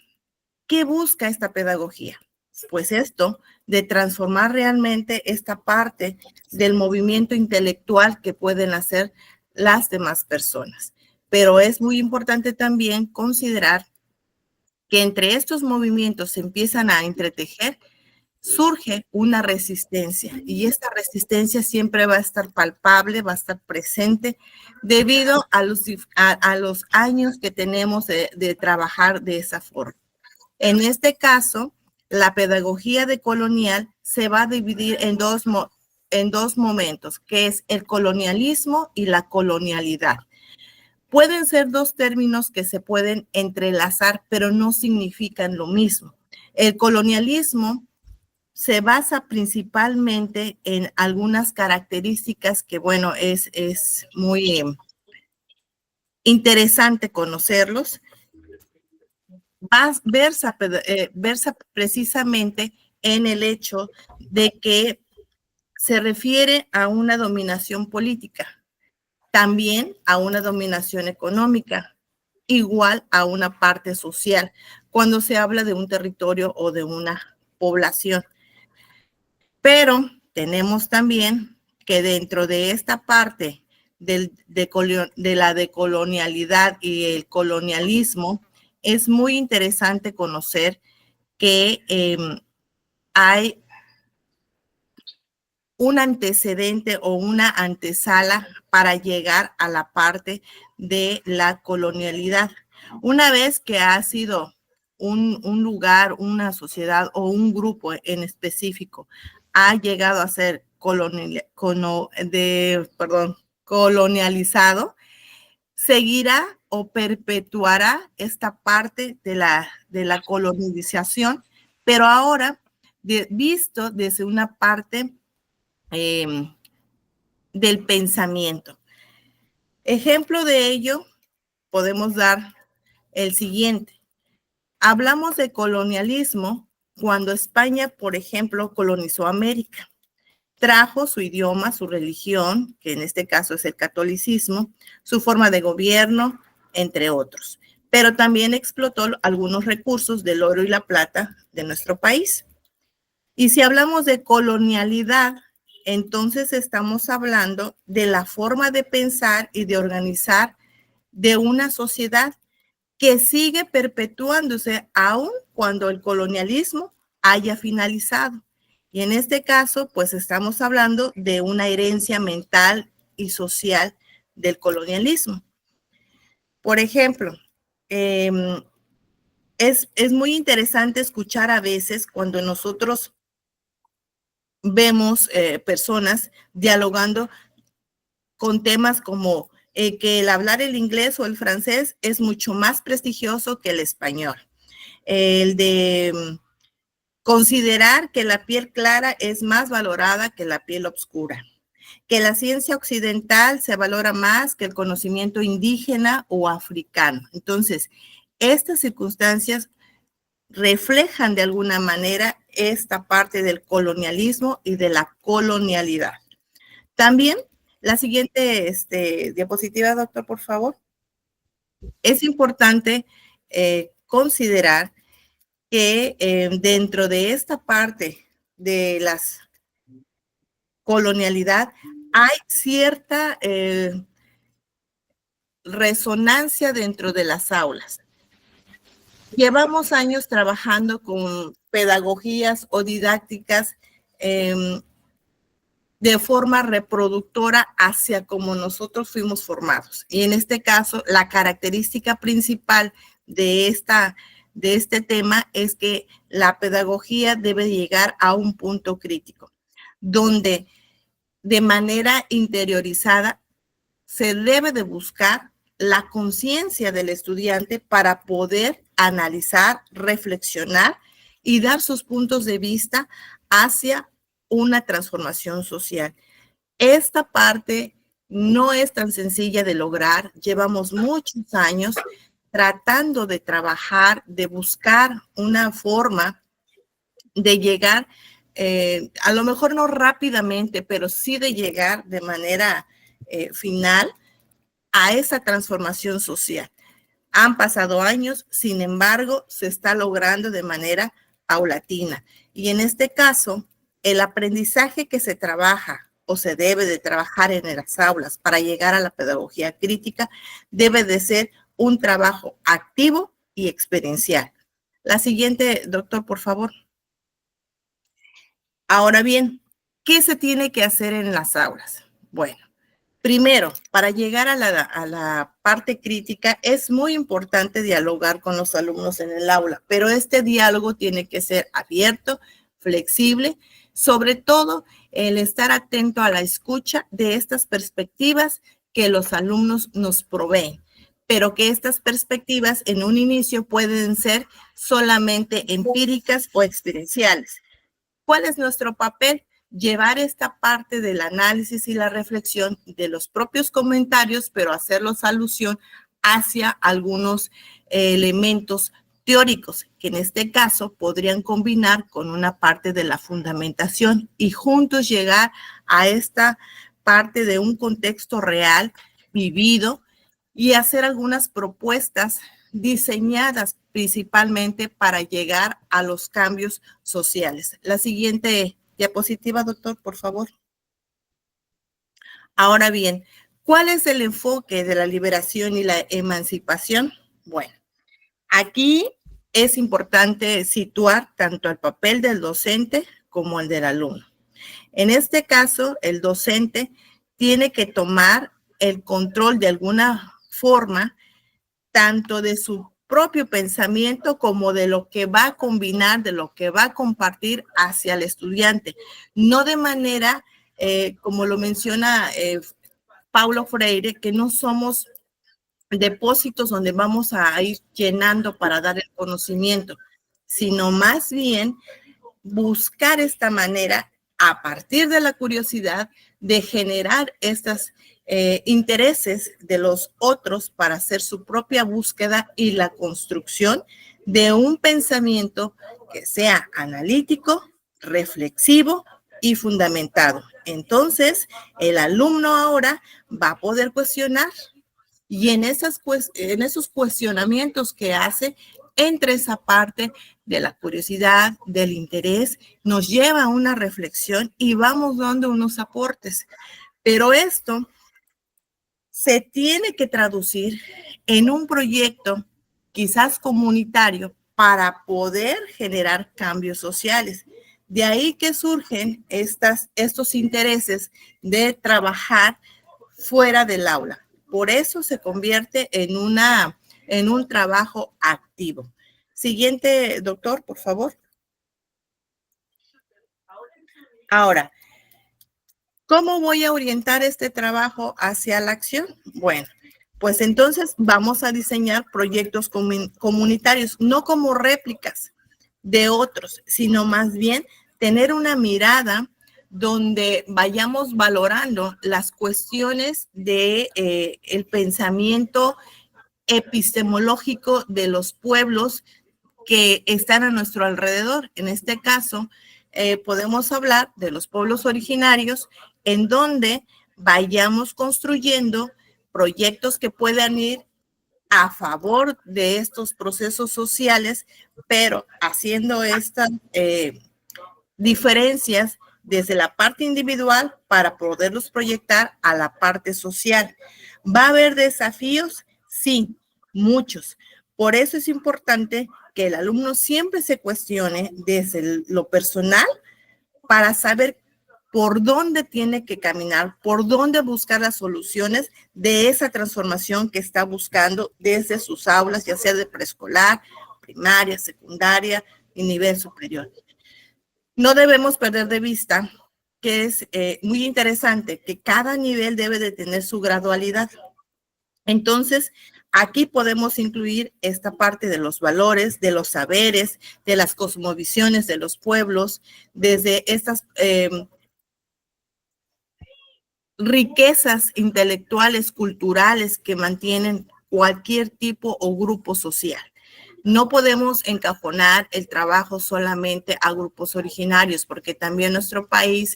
Speaker 4: ¿Qué busca esta pedagogía? Pues esto, de transformar realmente esta parte del movimiento intelectual que pueden hacer las demás personas. Pero es muy importante también considerar que entre estos movimientos se empiezan a entretejer, surge una resistencia y esta resistencia siempre va a estar palpable, va a estar presente debido a los años que tenemos de trabajar de esa forma. En este caso, la pedagogía decolonial se va a dividir en dos momentos, que es el colonialismo y la colonialidad. Pueden ser dos términos que se pueden entrelazar, pero no significan lo mismo. El colonialismo se basa principalmente en algunas características que, bueno, es muy interesante conocerlos. Versa precisamente en el hecho de que se refiere a una dominación política, también a una dominación económica, igual a una parte social, cuando se habla de un territorio o de una población. Pero tenemos también que dentro de esta parte de la decolonialidad y el colonialismo, es muy interesante conocer que hay un antecedente o una antesala para llegar a la parte de la colonialidad. Una vez que ha sido un lugar, una sociedad o un grupo en específico ha llegado a ser colonializado, seguirá o perpetuará esta parte de la colonización, pero ahora visto desde una parte del pensamiento. Ejemplo de ello, podemos dar el siguiente. Hablamos de colonialismo cuando España, por ejemplo, colonizó América. trajo su idioma, su religión, que en este caso es el catolicismo, su forma de gobierno, entre otros. Pero también explotó algunos recursos del oro y la plata de nuestro país. Y si hablamos de colonialidad, entonces estamos hablando de la forma de pensar y de organizar de una sociedad que sigue perpetuándose aun cuando el colonialismo haya finalizado. Y en este caso, pues estamos hablando de una herencia mental y social del colonialismo. Por ejemplo, es muy interesante escuchar a veces cuando nosotros vemos personas dialogando con temas como que el hablar el inglés o el francés es mucho más prestigioso que el español. El de considerar que la piel clara es más valorada que la piel oscura, que la ciencia occidental se valora más que el conocimiento indígena o africano. Entonces, estas circunstancias reflejan de alguna manera esta parte del colonialismo y de la colonialidad. También, la siguiente diapositiva, doctor, por favor. Es importante considerar que dentro de esta parte de la colonialidad hay cierta resonancia dentro de las aulas. Llevamos años trabajando con pedagogías o didácticas de forma reproductora hacia como nosotros fuimos formados. Y en este caso, la característica principal de este tema es que la pedagogía debe llegar a un punto crítico, donde de manera interiorizada se debe de buscar la conciencia del estudiante para poder analizar, reflexionar y dar sus puntos de vista hacia una transformación social. Esta parte no es tan sencilla de lograr. Llevamos muchos años tratando de trabajar, de buscar una forma de llegar, a lo mejor no rápidamente, pero sí de llegar de manera final a esa transformación social. Han pasado años, sin embargo, se está logrando de manera paulatina. Y en este caso, el aprendizaje que se trabaja o se debe de trabajar en las aulas para llegar a la pedagogía crítica debe de ser un trabajo activo y experiencial. La siguiente, doctor, por favor. Ahora bien, ¿qué se tiene que hacer en las aulas? Bueno, primero, para llegar a la parte crítica, es muy importante dialogar con los alumnos en el aula, pero este diálogo tiene que ser abierto, flexible, sobre todo el estar atento a la escucha de estas perspectivas que los alumnos nos proveen, pero que estas perspectivas en un inicio pueden ser solamente empíricas o experienciales. ¿Cuál es nuestro papel? Llevar esta parte del análisis y la reflexión de los propios comentarios, pero hacerlos alusión hacia algunos elementos teóricos, que en este caso podrían combinar con una parte de la fundamentación y juntos llegar a esta parte de un contexto real, vivido, y hacer algunas propuestas diseñadas principalmente para llegar a los cambios sociales. La siguiente diapositiva, doctor, por favor. Ahora bien, ¿cuál es el enfoque de la liberación y la emancipación? Bueno, aquí es importante situar tanto el papel del docente como el del alumno. En este caso, el docente tiene que tomar el control de alguna forma, tanto de su propio pensamiento como de lo que va a combinar, de lo que va a compartir hacia el estudiante. No de manera, como lo menciona Paulo Freire, que no somos depósitos donde vamos a ir llenando para dar el conocimiento, sino más bien buscar esta manera, a partir de la curiosidad, de generar estos intereses de los otros para hacer su propia búsqueda y la construcción de un pensamiento que sea analítico, reflexivo y fundamentado. Entonces, el alumno ahora va a poder cuestionar y en esos cuestionamientos que hace, entre esa parte de la curiosidad, del interés, nos lleva a una reflexión y vamos dando unos aportes. Pero esto se tiene que traducir en un proyecto quizás comunitario para poder generar cambios sociales. De ahí que surgen estos intereses de trabajar fuera del aula. Por eso se convierte en un trabajo activo. Siguiente, doctor, por favor. Ahora, ¿cómo voy a orientar este trabajo hacia la acción? Bueno, pues entonces vamos a diseñar proyectos comunitarios, no como réplicas de otros, sino más bien tener una mirada donde vayamos valorando las cuestiones de el pensamiento epistemológico de los pueblos que están a nuestro alrededor. En este caso, podemos hablar de los pueblos originarios, en donde vayamos construyendo proyectos que puedan ir a favor de estos procesos sociales, pero haciendo estas diferencias desde la parte individual para poderlos proyectar a la parte social. ¿Va a haber desafíos? Sí, muchos. Por eso es importante que el alumno siempre se cuestione desde lo personal para saber por dónde tiene que caminar, por dónde buscar las soluciones de esa transformación que está buscando desde sus aulas, ya sea de preescolar, primaria, secundaria y nivel superior. No debemos perder de vista que es muy interesante que cada nivel debe de tener su gradualidad. Entonces, aquí podemos incluir esta parte de los valores, de los saberes, de las cosmovisiones de los pueblos, desde estas riquezas intelectuales, culturales que mantienen cualquier tipo o grupo social. No podemos encajonar el trabajo solamente a grupos originarios, porque también nuestro país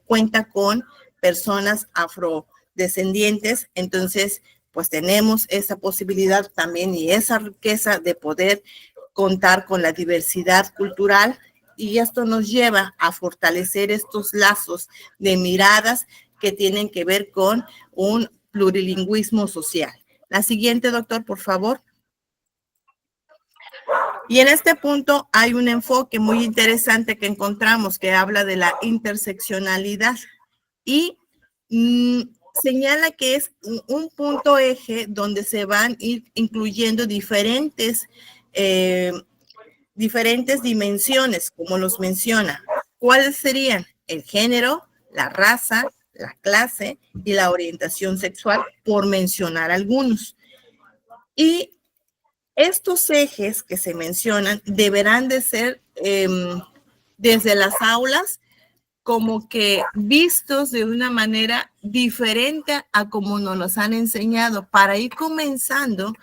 Speaker 4: cuenta con personas afrodescendientes, entonces pues tenemos esa posibilidad también y esa riqueza de poder contar con la diversidad cultural, y esto nos lleva a fortalecer estos lazos de miradas que tienen que ver con un plurilingüismo social. La siguiente, doctor, por favor. Y en este punto hay un enfoque muy interesante que encontramos que habla de la interseccionalidad y señala que es un punto eje donde se van a ir incluyendo diferentes dimensiones, como los menciona. ¿Cuáles serían? El género, la raza, la clase y la orientación sexual, por mencionar algunos. Y estos ejes que se mencionan deberán de ser desde las aulas como que vistos de una manera diferente a como nos los han enseñado, para ir comenzando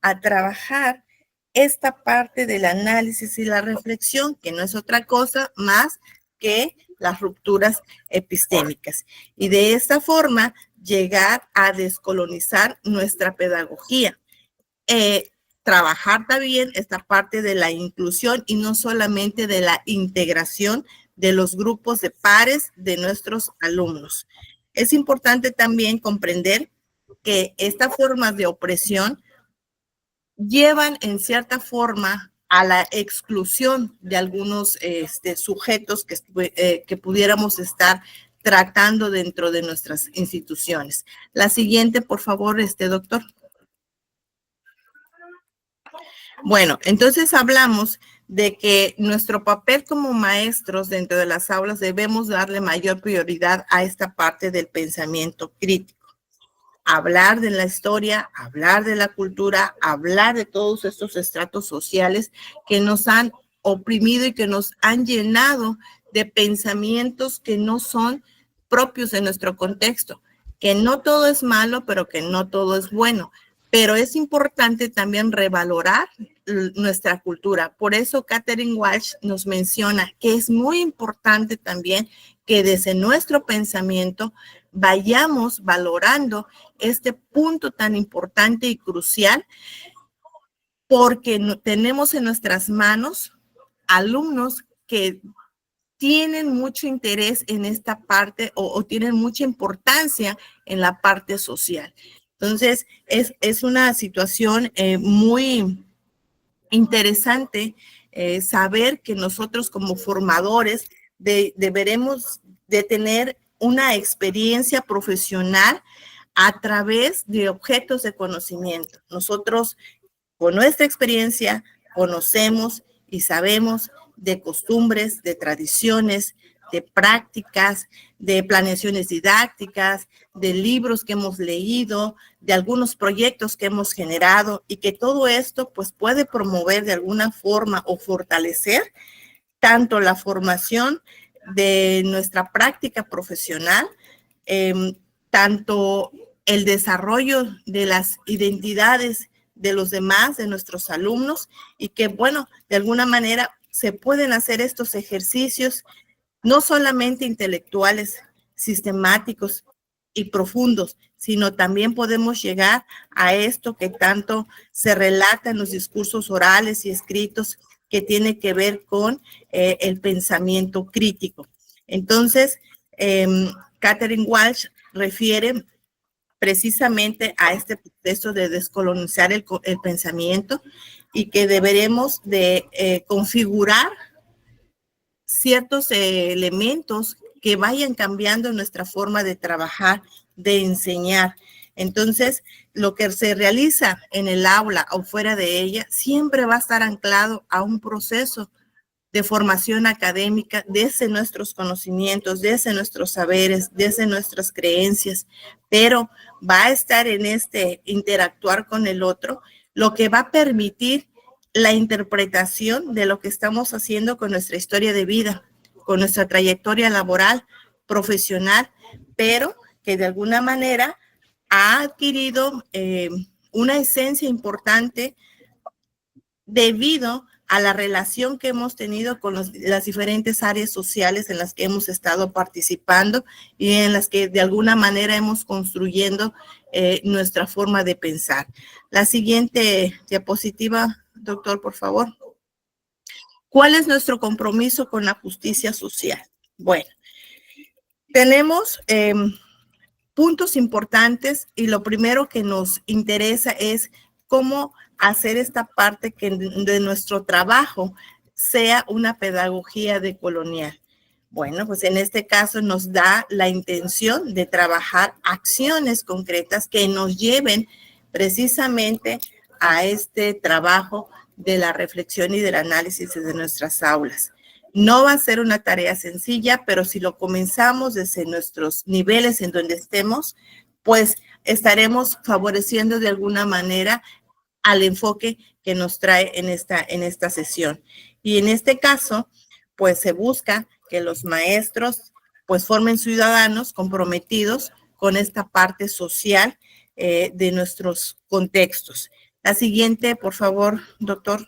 Speaker 4: a trabajar esta parte del análisis y la reflexión, que no es otra cosa más que las rupturas epistémicas. Y de esta forma llegar a descolonizar nuestra pedagogía. Trabajar también esta parte de la inclusión y no solamente de la integración de los grupos de pares de nuestros alumnos. Es importante también comprender que estas formas de opresión llevan en cierta forma a la exclusión de algunos sujetos que pudiéramos estar tratando dentro de nuestras instituciones. La siguiente, por favor, doctor. Bueno, entonces hablamos de que nuestro papel como maestros dentro de las aulas debemos darle mayor prioridad a esta parte del pensamiento crítico. Hablar de la historia, hablar de la cultura, hablar de todos estos estratos sociales que nos han oprimido y que nos han llenado de pensamientos que no son propios de nuestro contexto, que no todo es malo, pero que no todo es bueno. Pero es importante también revalorar nuestra cultura. Por eso Katherine Walsh nos menciona que es muy importante también que desde nuestro pensamiento vayamos valorando este punto tan importante y crucial, porque tenemos en nuestras manos alumnos que tienen mucho interés en esta parte o tienen mucha importancia en la parte social. Entonces, es una situación muy interesante saber que nosotros como formadores deberemos de tener una experiencia profesional a través de objetos de conocimiento. Nosotros, con nuestra experiencia, conocemos y sabemos de costumbres, de tradiciones, de prácticas, de planeaciones didácticas, de libros que hemos leído, de algunos proyectos que hemos generado, y que todo esto pues puede promover de alguna forma o fortalecer tanto la formación de nuestra práctica profesional, tanto el desarrollo de las identidades de los demás, de nuestros alumnos, y que, bueno, de alguna manera se pueden hacer estos ejercicios no solamente intelectuales, sistemáticos y profundos, sino también podemos llegar a esto que tanto se relata en los discursos orales y escritos, que tiene que ver con el pensamiento crítico. Entonces, Catherine Walsh refiere precisamente a este proceso de descolonizar el pensamiento, y que deberemos de configurar ciertos elementos que vayan cambiando nuestra forma de trabajar, de enseñar. Entonces, lo que se realiza en el aula o fuera de ella siempre va a estar anclado a un proceso de formación académica desde nuestros conocimientos, desde nuestros saberes, desde nuestras creencias, pero va a estar en este interactuar con el otro, lo que va a permitir la interpretación de lo que estamos haciendo con nuestra historia de vida, con nuestra trayectoria laboral, profesional, pero que de alguna manera ha adquirido una esencia importante debido a la relación que hemos tenido con las diferentes áreas sociales en las que hemos estado participando y en las que de alguna manera hemos construyendo nuestra forma de pensar. La siguiente diapositiva, doctor, por favor. ¿Cuál es nuestro compromiso con la justicia social? Bueno, tenemos puntos importantes, y lo primero que nos interesa es cómo hacer esta parte que de nuestro trabajo sea una pedagogía decolonial. Bueno, pues en este caso nos da la intención de trabajar acciones concretas que nos lleven precisamente a este trabajo de la reflexión y del análisis de nuestras aulas. No va a ser una tarea sencilla, pero si lo comenzamos desde nuestros niveles en donde estemos, pues estaremos favoreciendo de alguna manera al enfoque que nos trae en esta sesión. Y en este caso, pues se busca que los maestros pues formen ciudadanos comprometidos con esta parte social de nuestros contextos. La siguiente, por favor, doctor.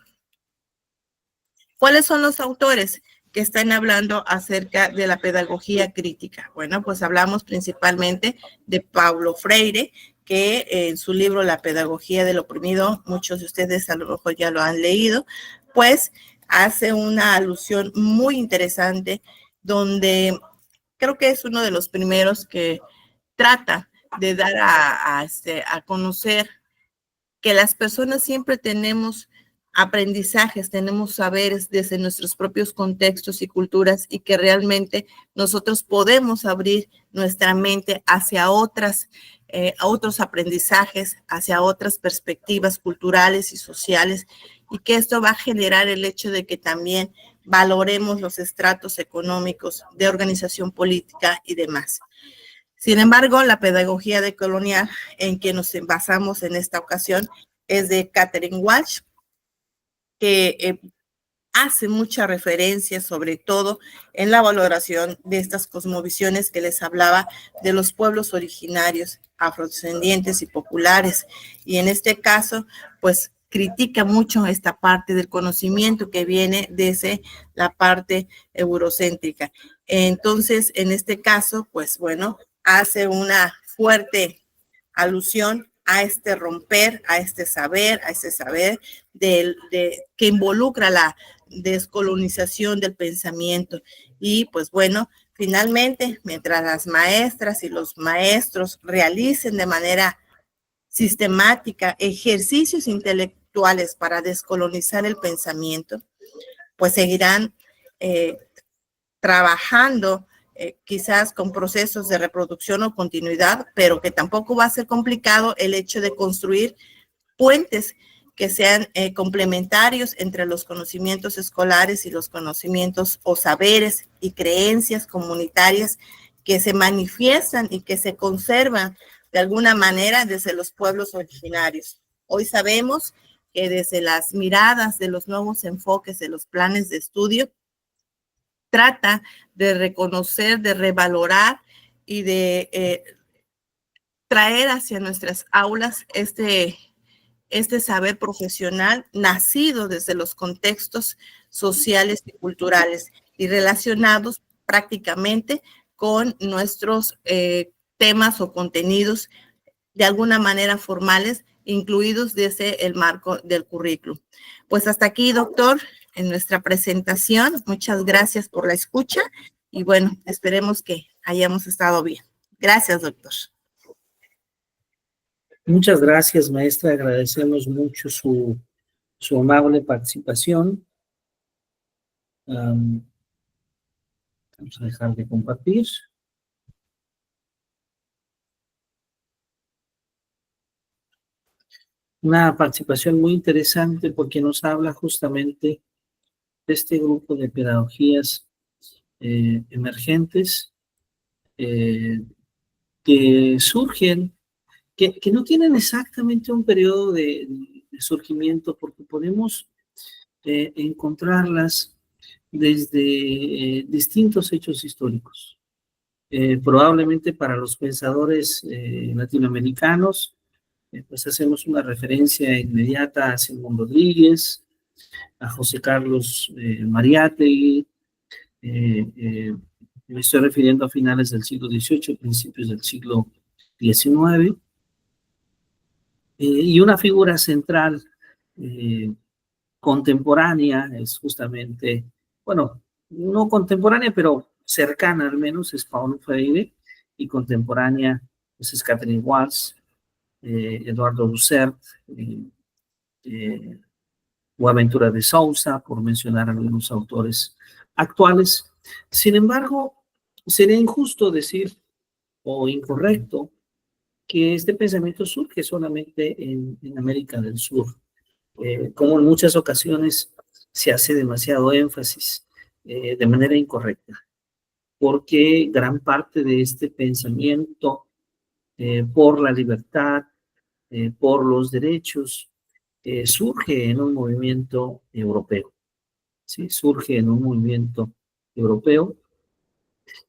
Speaker 4: ¿Cuáles son los autores que están hablando acerca de la pedagogía crítica? Bueno, pues hablamos principalmente de Paulo Freire, que en su libro La pedagogía del oprimido, muchos de ustedes a lo mejor ya lo han leído, pues hace una alusión muy interesante donde creo que es uno de los primeros que trata de dar a conocer que las personas siempre tenemos aprendizajes, tenemos saberes desde nuestros propios contextos y culturas, y que realmente nosotros podemos abrir nuestra mente hacia otros aprendizajes, hacia otras perspectivas culturales y sociales, y que esto va a generar el hecho de que también valoremos los estratos económicos de organización política y demás. Sin embargo, la pedagogía decolonial en que nos basamos en esta ocasión es de Catherine Walsh, que hace mucha referencia sobre todo en la valoración de estas cosmovisiones que les hablaba de los pueblos originarios, afrodescendientes y populares. Y en este caso, pues critica mucho esta parte del conocimiento que viene desde la parte eurocéntrica. Entonces, en este caso, pues bueno, hace una fuerte alusión a este romper, a ese saber que involucra la descolonización del pensamiento. Y pues bueno, finalmente, mientras las maestras y los maestros realicen de manera sistemática ejercicios intelectuales para descolonizar el pensamiento, pues seguirán trabajando quizás con procesos de reproducción o continuidad, pero que tampoco va a ser complicado el hecho de construir puentes que sean complementarios entre los conocimientos escolares y los conocimientos o saberes y creencias comunitarias que se manifiestan y que se conservan de alguna manera desde los pueblos originarios. Hoy sabemos que desde las miradas de los nuevos enfoques de los planes de estudio, trata de reconocer, de revalorar y de traer hacia nuestras aulas este saber profesional nacido desde los contextos sociales y culturales y relacionados prácticamente con nuestros temas o contenidos de alguna manera formales, incluidos desde el marco del currículum. Pues hasta aquí, doctor, en nuestra presentación. Muchas gracias por la escucha y bueno, esperemos que hayamos estado bien. Gracias, doctor.
Speaker 2: Muchas gracias, maestra. Agradecemos mucho su amable participación. Vamos a dejar de compartir. Una participación muy interesante porque nos habla justamente de este grupo de pedagogías emergentes que surgen, que no tienen exactamente un periodo de surgimiento, porque podemos encontrarlas desde distintos hechos históricos. Probablemente para los pensadores latinoamericanos, pues hacemos una referencia inmediata a Simón Rodríguez, a José Carlos Mariátegui, me estoy refiriendo a finales del siglo XVIII, principios del siglo XIX, y una figura central contemporánea es justamente, bueno, no contemporánea, pero cercana al menos, es Paulo Freire, y contemporánea pues, es Catherine Walsh, Eduardo Husserl, Boaventura de Sousa, por mencionar algunos autores actuales. Sin embargo, sería injusto decir, o incorrecto, que este pensamiento surge solamente en América del Sur. Como en muchas ocasiones se hace demasiado énfasis de manera incorrecta, porque gran parte de este pensamiento por la libertad, por los derechos, surge en un movimiento europeo, ¿sí? Surge en un movimiento europeo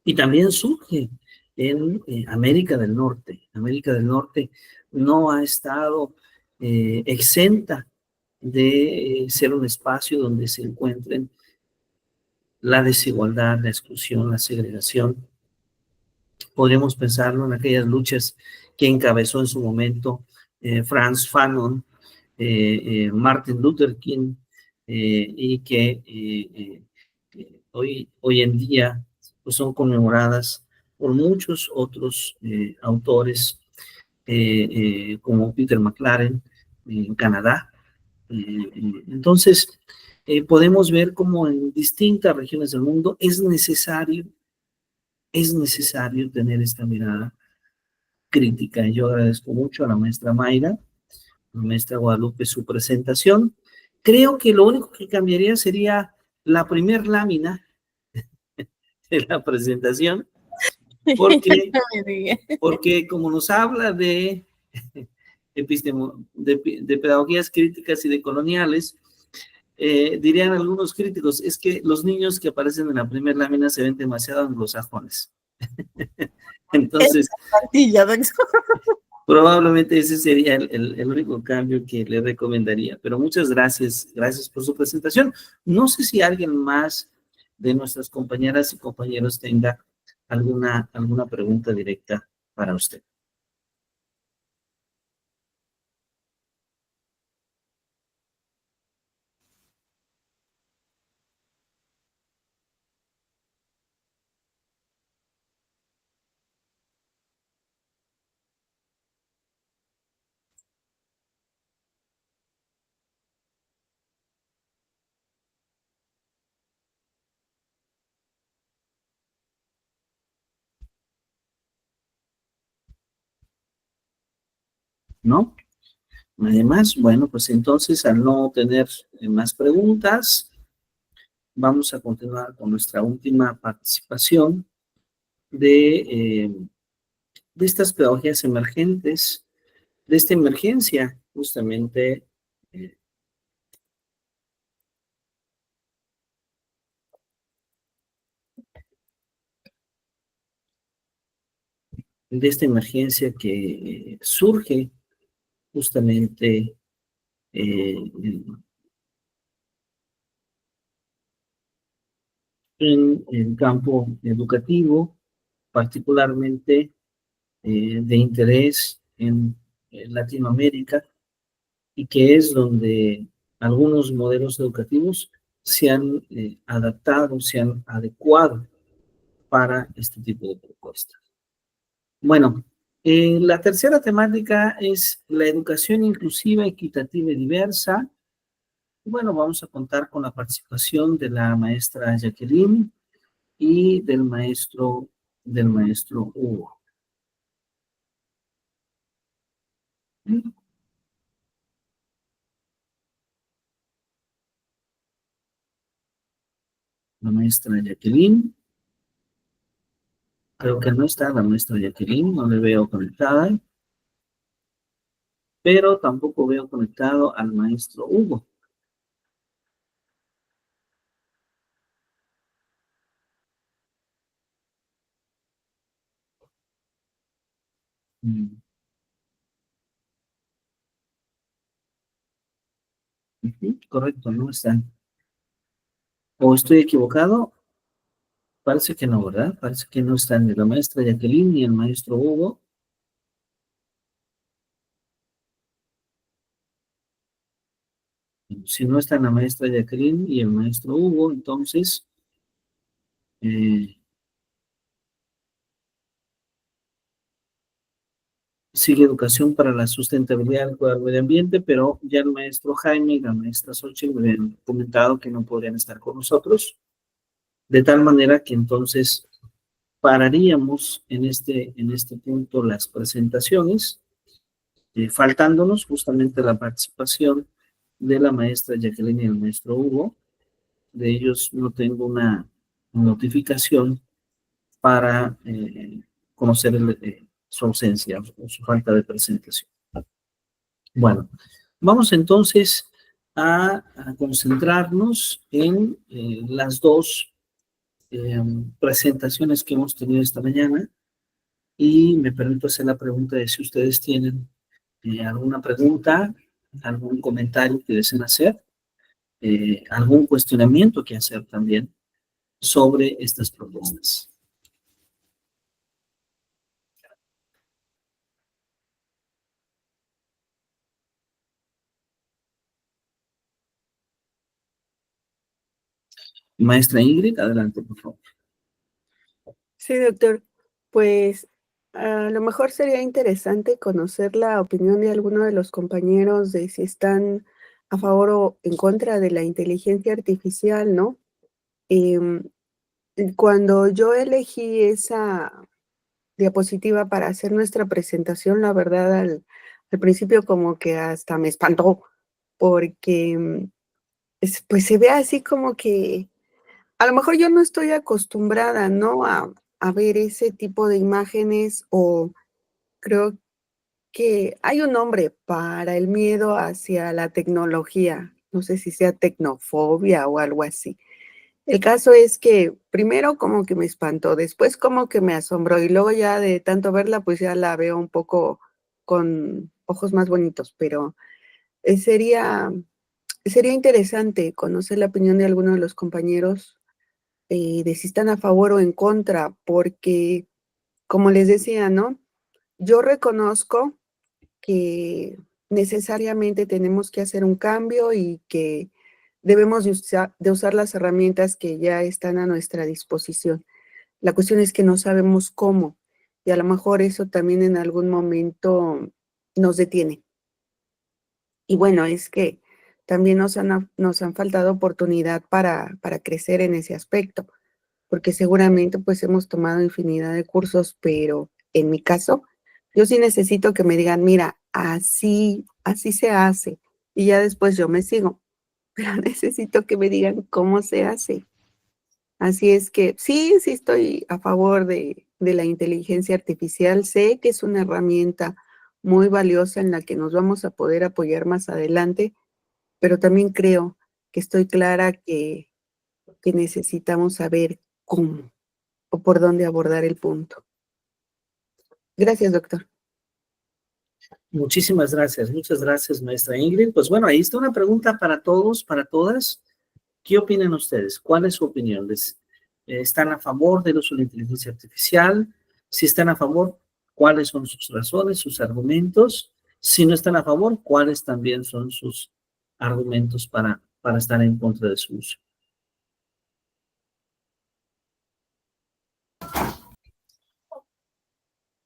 Speaker 2: y también surge en América del Norte. América del Norte no ha estado exenta de ser un espacio donde se encuentren la desigualdad, la exclusión, la segregación. Podríamos pensarlo en aquellas luchas que encabezó en su momento Frantz Fanon, Martin Luther King, y que hoy en día pues son conmemoradas por muchos otros autores, como Peter McLaren en Canadá. Entonces, podemos ver cómo en distintas regiones del mundo es necesario tener esta mirada crítica. Yo agradezco mucho a la maestra Mayra, a la maestra Guadalupe, su presentación. Creo que lo único que cambiaría sería la primer lámina de la presentación, porque como nos habla de pedagogías críticas y de coloniales, dirían algunos críticos, es que los niños que aparecen en la primera lámina se ven demasiado anglosajones. Entonces, probablemente ese sería el único cambio que le recomendaría. Pero muchas gracias por su presentación. No sé si alguien más de nuestras compañeras y compañeros tenga alguna pregunta directa para usted. ¿No? Además, bueno, pues entonces al no tener más preguntas, vamos a continuar con nuestra última participación de estas pedagogías emergentes, de esta emergencia, justamente, de esta emergencia que surge justamente en el campo educativo, particularmente de interés en Latinoamérica, y que es donde algunos modelos educativos se han adaptado, se han adecuado para este tipo de propuestas. Bueno, la tercera temática es la educación inclusiva, equitativa y diversa. Bueno, vamos a contar con la participación de la maestra Jacqueline y del maestro Hugo. La maestra Jacqueline. Creo que no está la maestra Jacqueline, no le veo conectada, pero tampoco veo conectado al maestro Hugo. Mm. Correcto, no están. ¿O estoy equivocado? Parece que no, ¿verdad? Parece que no están ni la maestra Jacqueline ni el maestro Hugo. Si no están la maestra Jacqueline y el maestro Hugo, entonces sigue educación para la sustentabilidad del medio ambiente, pero ya el maestro Jaime y la maestra Xochitl me habían comentado que no podrían estar con nosotros, de tal manera que entonces pararíamos en este punto las presentaciones, faltándonos justamente la participación de la maestra Jacqueline y el maestro Hugo. De ellos no tengo una notificación para conocer su ausencia o su falta de presentación. Bueno, vamos entonces a concentrarnos en las dos presentaciones que hemos tenido esta mañana, y me permito hacer la pregunta de si ustedes tienen alguna pregunta, algún comentario que deseen hacer, algún cuestionamiento que hacer también sobre estas propuestas. Maestra Ingrid, adelante, por favor.
Speaker 1: Sí, doctor. Pues a lo mejor sería interesante conocer la opinión de alguno de los compañeros de si están a favor o en contra de la inteligencia artificial, ¿no? Em, Cuando yo elegí esa diapositiva para hacer nuestra presentación, la verdad, al principio como que hasta me espantó, porque pues se ve así como que a lo mejor yo no estoy acostumbrada, ¿no? A ver ese tipo de imágenes, o creo que hay un nombre para el miedo hacia la tecnología. No sé si sea tecnofobia o algo así. El caso es que primero como que me espantó, después como que me asombró, y luego ya de tanto verla, pues ya la veo un poco con ojos más bonitos, pero sería interesante conocer la opinión de alguno de los compañeros de si están a favor o en contra, porque, como les decía, ¿no? Yo reconozco que necesariamente tenemos que hacer un cambio y que debemos de usar las herramientas que ya están a nuestra disposición. La cuestión es que no sabemos cómo, y a lo mejor eso también en algún momento nos detiene. Y bueno, es que también nos han faltado oportunidad para crecer en ese aspecto, porque seguramente pues hemos tomado infinidad de cursos, pero en mi caso, yo sí necesito que me digan, mira, así se hace, y ya después yo me sigo, pero necesito que me digan cómo se hace. Así es que sí estoy a favor de la inteligencia artificial. Sé que es una herramienta muy valiosa en la que nos vamos a poder apoyar más adelante, pero también creo que estoy clara que necesitamos saber cómo o por dónde abordar el punto. Gracias, doctor.
Speaker 2: Muchísimas gracias, muchas gracias, maestra Ingrid. Pues bueno, ahí está una pregunta para todos, para todas. ¿Qué opinan ustedes? ¿Cuál es su opinión? ¿Están a favor del uso de la inteligencia artificial? Si están a favor, ¿cuáles son sus razones, sus argumentos? Si no están a favor, ¿cuáles también son sus argumentos para estar en contra de su uso?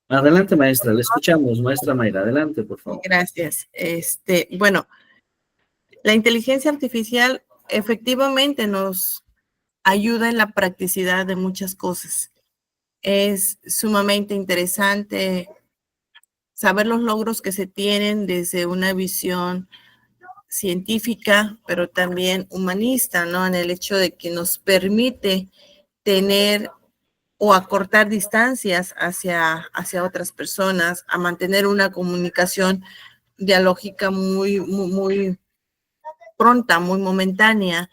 Speaker 2: Adelante, maestra, le escuchamos, maestra Mayra, adelante, por favor.
Speaker 4: Gracias. Bueno, la inteligencia artificial efectivamente nos ayuda en la practicidad de muchas cosas. Es sumamente interesante saber los logros que se tienen desde una visión científica, pero también humanista, ¿no? En el hecho de que nos permite tener o acortar distancias hacia otras personas, a mantener una comunicación dialógica muy pronta, muy momentánea,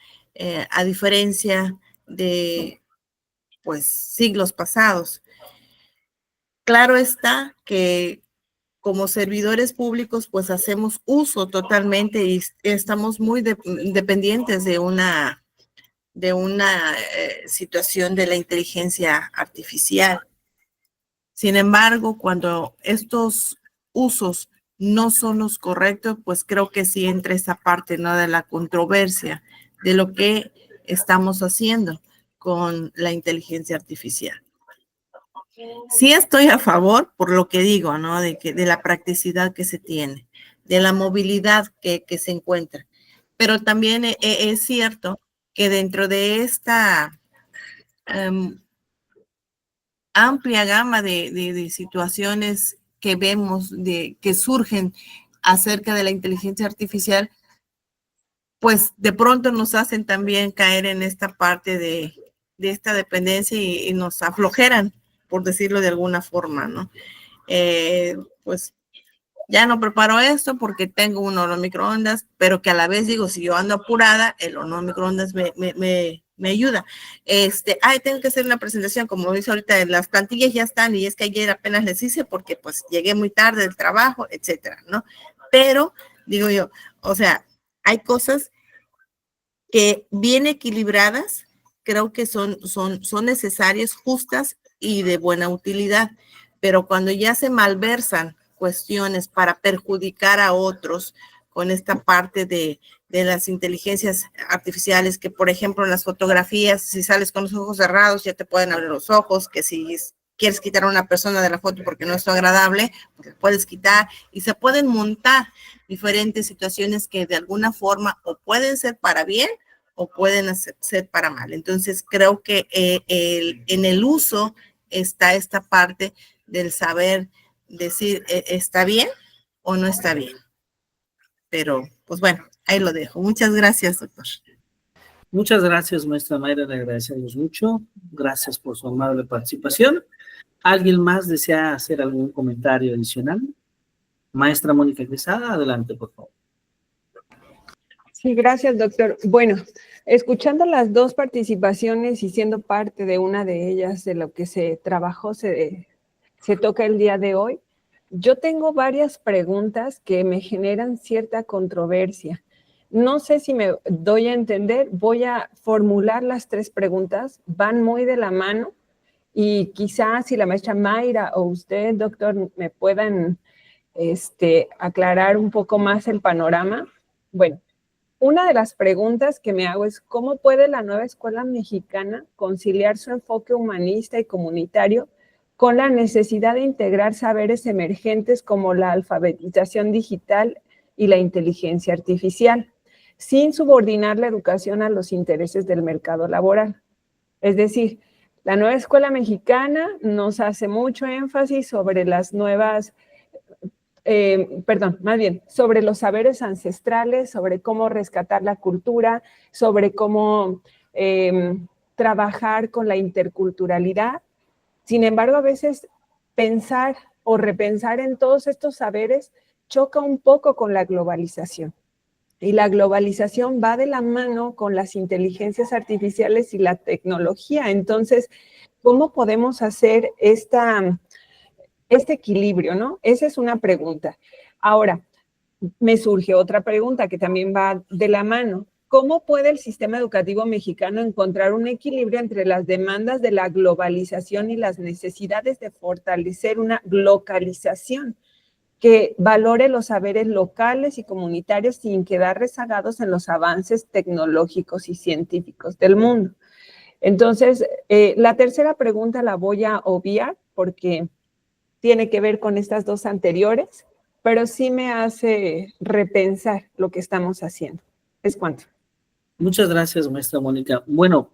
Speaker 4: a diferencia de, pues, siglos pasados. Claro está que como servidores públicos, pues hacemos uso totalmente y estamos muy dependientes de una situación de la inteligencia artificial. Sin embargo, cuando estos usos no son los correctos, pues creo que sí entra esa parte, ¿no? De la controversia de lo que estamos haciendo con la inteligencia artificial. Sí estoy a favor, por lo que digo, ¿no? De la practicidad que se tiene, de la movilidad que se encuentra. Pero también es cierto que dentro de esta amplia gama de situaciones que vemos, que surgen acerca de la inteligencia artificial, pues de pronto nos hacen también caer en esta parte de esta dependencia y nos aflojeran, por decirlo de alguna forma, ¿no? Pues ya no preparo esto porque tengo un horno microondas, pero que a la vez digo, si yo ando apurada, el horno microondas me ayuda. Tengo que hacer una presentación, como dice ahorita, las plantillas ya están y es que ayer apenas les hice porque pues llegué muy tarde del trabajo, etcétera, ¿no? Pero, digo yo, o sea, hay cosas que bien equilibradas, creo que son necesarias, justas y de buena utilidad, pero cuando ya se malversan cuestiones para perjudicar a otros con esta parte de las inteligencias artificiales, que por ejemplo en las fotografías, si sales con los ojos cerrados ya te pueden abrir los ojos, que si quieres quitar a una persona de la foto porque no es agradable, pues puedes quitar y se pueden montar diferentes situaciones que de alguna forma o pueden ser para bien o pueden ser para mal. Entonces creo que en el uso está esta parte del saber decir está bien o no está bien. Pero pues bueno, ahí lo dejo. Muchas gracias, doctor.
Speaker 2: Muchas gracias, maestra Mayra, le agradecemos mucho. Gracias por su amable participación. ¿Alguien más desea hacer algún comentario adicional? Maestra Mónica Quesada, adelante, por favor.
Speaker 3: Sí, gracias, doctor. Bueno, escuchando las dos participaciones y siendo parte de una de ellas de lo que se trabajó, se toca el día de hoy, yo tengo varias preguntas que me generan cierta controversia. No sé si me doy a entender, voy a formular las 3 preguntas, van muy de la mano y quizás si la maestra Mayra o usted, doctor, me puedan aclarar un poco más el panorama. Bueno, una de las preguntas que me hago es ¿cómo puede la nueva escuela mexicana conciliar su enfoque humanista y comunitario con la necesidad de integrar saberes emergentes como la alfabetización digital y la inteligencia artificial, sin subordinar la educación a los intereses del mercado laboral? Es decir, la nueva escuela mexicana nos hace mucho énfasis sobre las nuevas más bien, sobre los saberes ancestrales, sobre cómo rescatar la cultura, sobre cómo trabajar con la interculturalidad. Sin embargo, a veces pensar o repensar en todos estos saberes choca un poco con la globalización. Y la globalización va de la mano con las inteligencias artificiales y la tecnología. Entonces, ¿cómo podemos hacer este equilibrio, ¿no? Esa es una pregunta. Ahora, me surge otra pregunta que también va de la mano. ¿Cómo puede el sistema educativo mexicano encontrar un equilibrio entre las demandas de la globalización y las necesidades de fortalecer una localización que valore los saberes locales y comunitarios sin quedar rezagados en los avances tecnológicos y científicos del mundo? Entonces, la tercera pregunta la voy a obviar porque tiene que ver con estas 2 anteriores, pero sí me hace repensar lo que estamos haciendo. ¿Es cuánto?
Speaker 2: Muchas gracias, maestra Mónica. Bueno,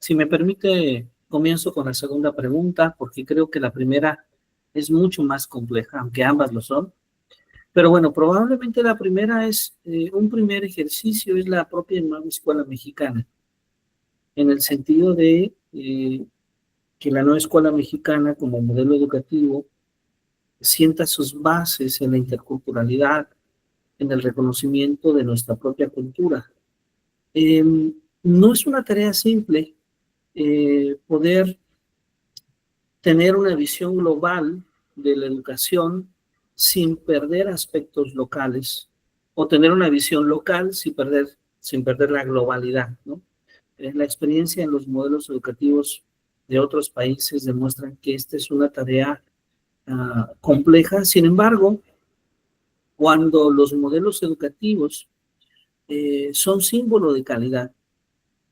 Speaker 2: si me permite, comienzo con la segunda pregunta, porque creo que la primera es mucho más compleja, aunque ambas lo son. Pero bueno, probablemente la primera es, un primer ejercicio es la propia nueva escuela mexicana, en el sentido de que la nueva escuela mexicana como modelo educativo sienta sus bases en la interculturalidad, en el reconocimiento de nuestra propia cultura. No es una tarea simple poder tener una visión global de la educación sin perder aspectos locales, o tener una visión local sin perder la globalidad, ¿no? La experiencia en los modelos educativos de otros países demuestran que esta es una tarea compleja. Sin embargo, cuando los modelos educativos son símbolo de calidad,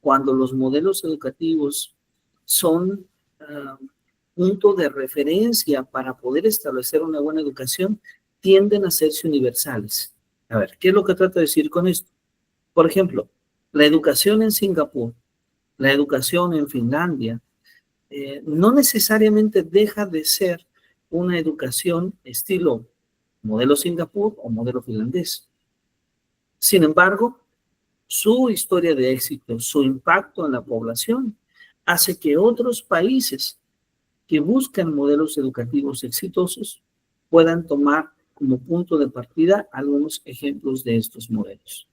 Speaker 2: cuando los modelos educativos son punto de referencia para poder establecer una buena educación, tienden a hacerse universales. A ver, ¿qué es lo que trato de decir con esto? Por ejemplo, la educación en Singapur, la educación en Finlandia, no necesariamente deja de ser una educación estilo modelo Singapur o modelo finlandés. Sin embargo, su historia de éxito, su impacto en la población, hace que otros países que buscan modelos educativos exitosos puedan tomar como punto de partida algunos ejemplos de estos modelos.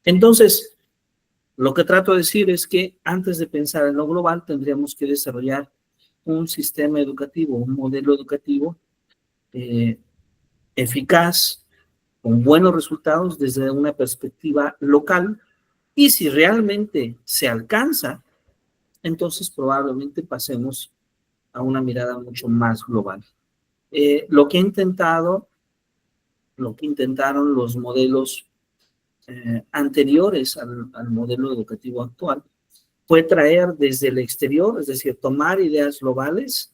Speaker 2: Entonces, lo que trato de decir es que antes de pensar en lo global, tendríamos que desarrollar un sistema educativo, un modelo educativo eficaz, con buenos resultados desde una perspectiva local, y si realmente se alcanza, entonces probablemente pasemos a una mirada mucho más global. Lo que intentaron los modelos anteriores al modelo educativo actual fue traer desde el exterior, es decir, tomar ideas globales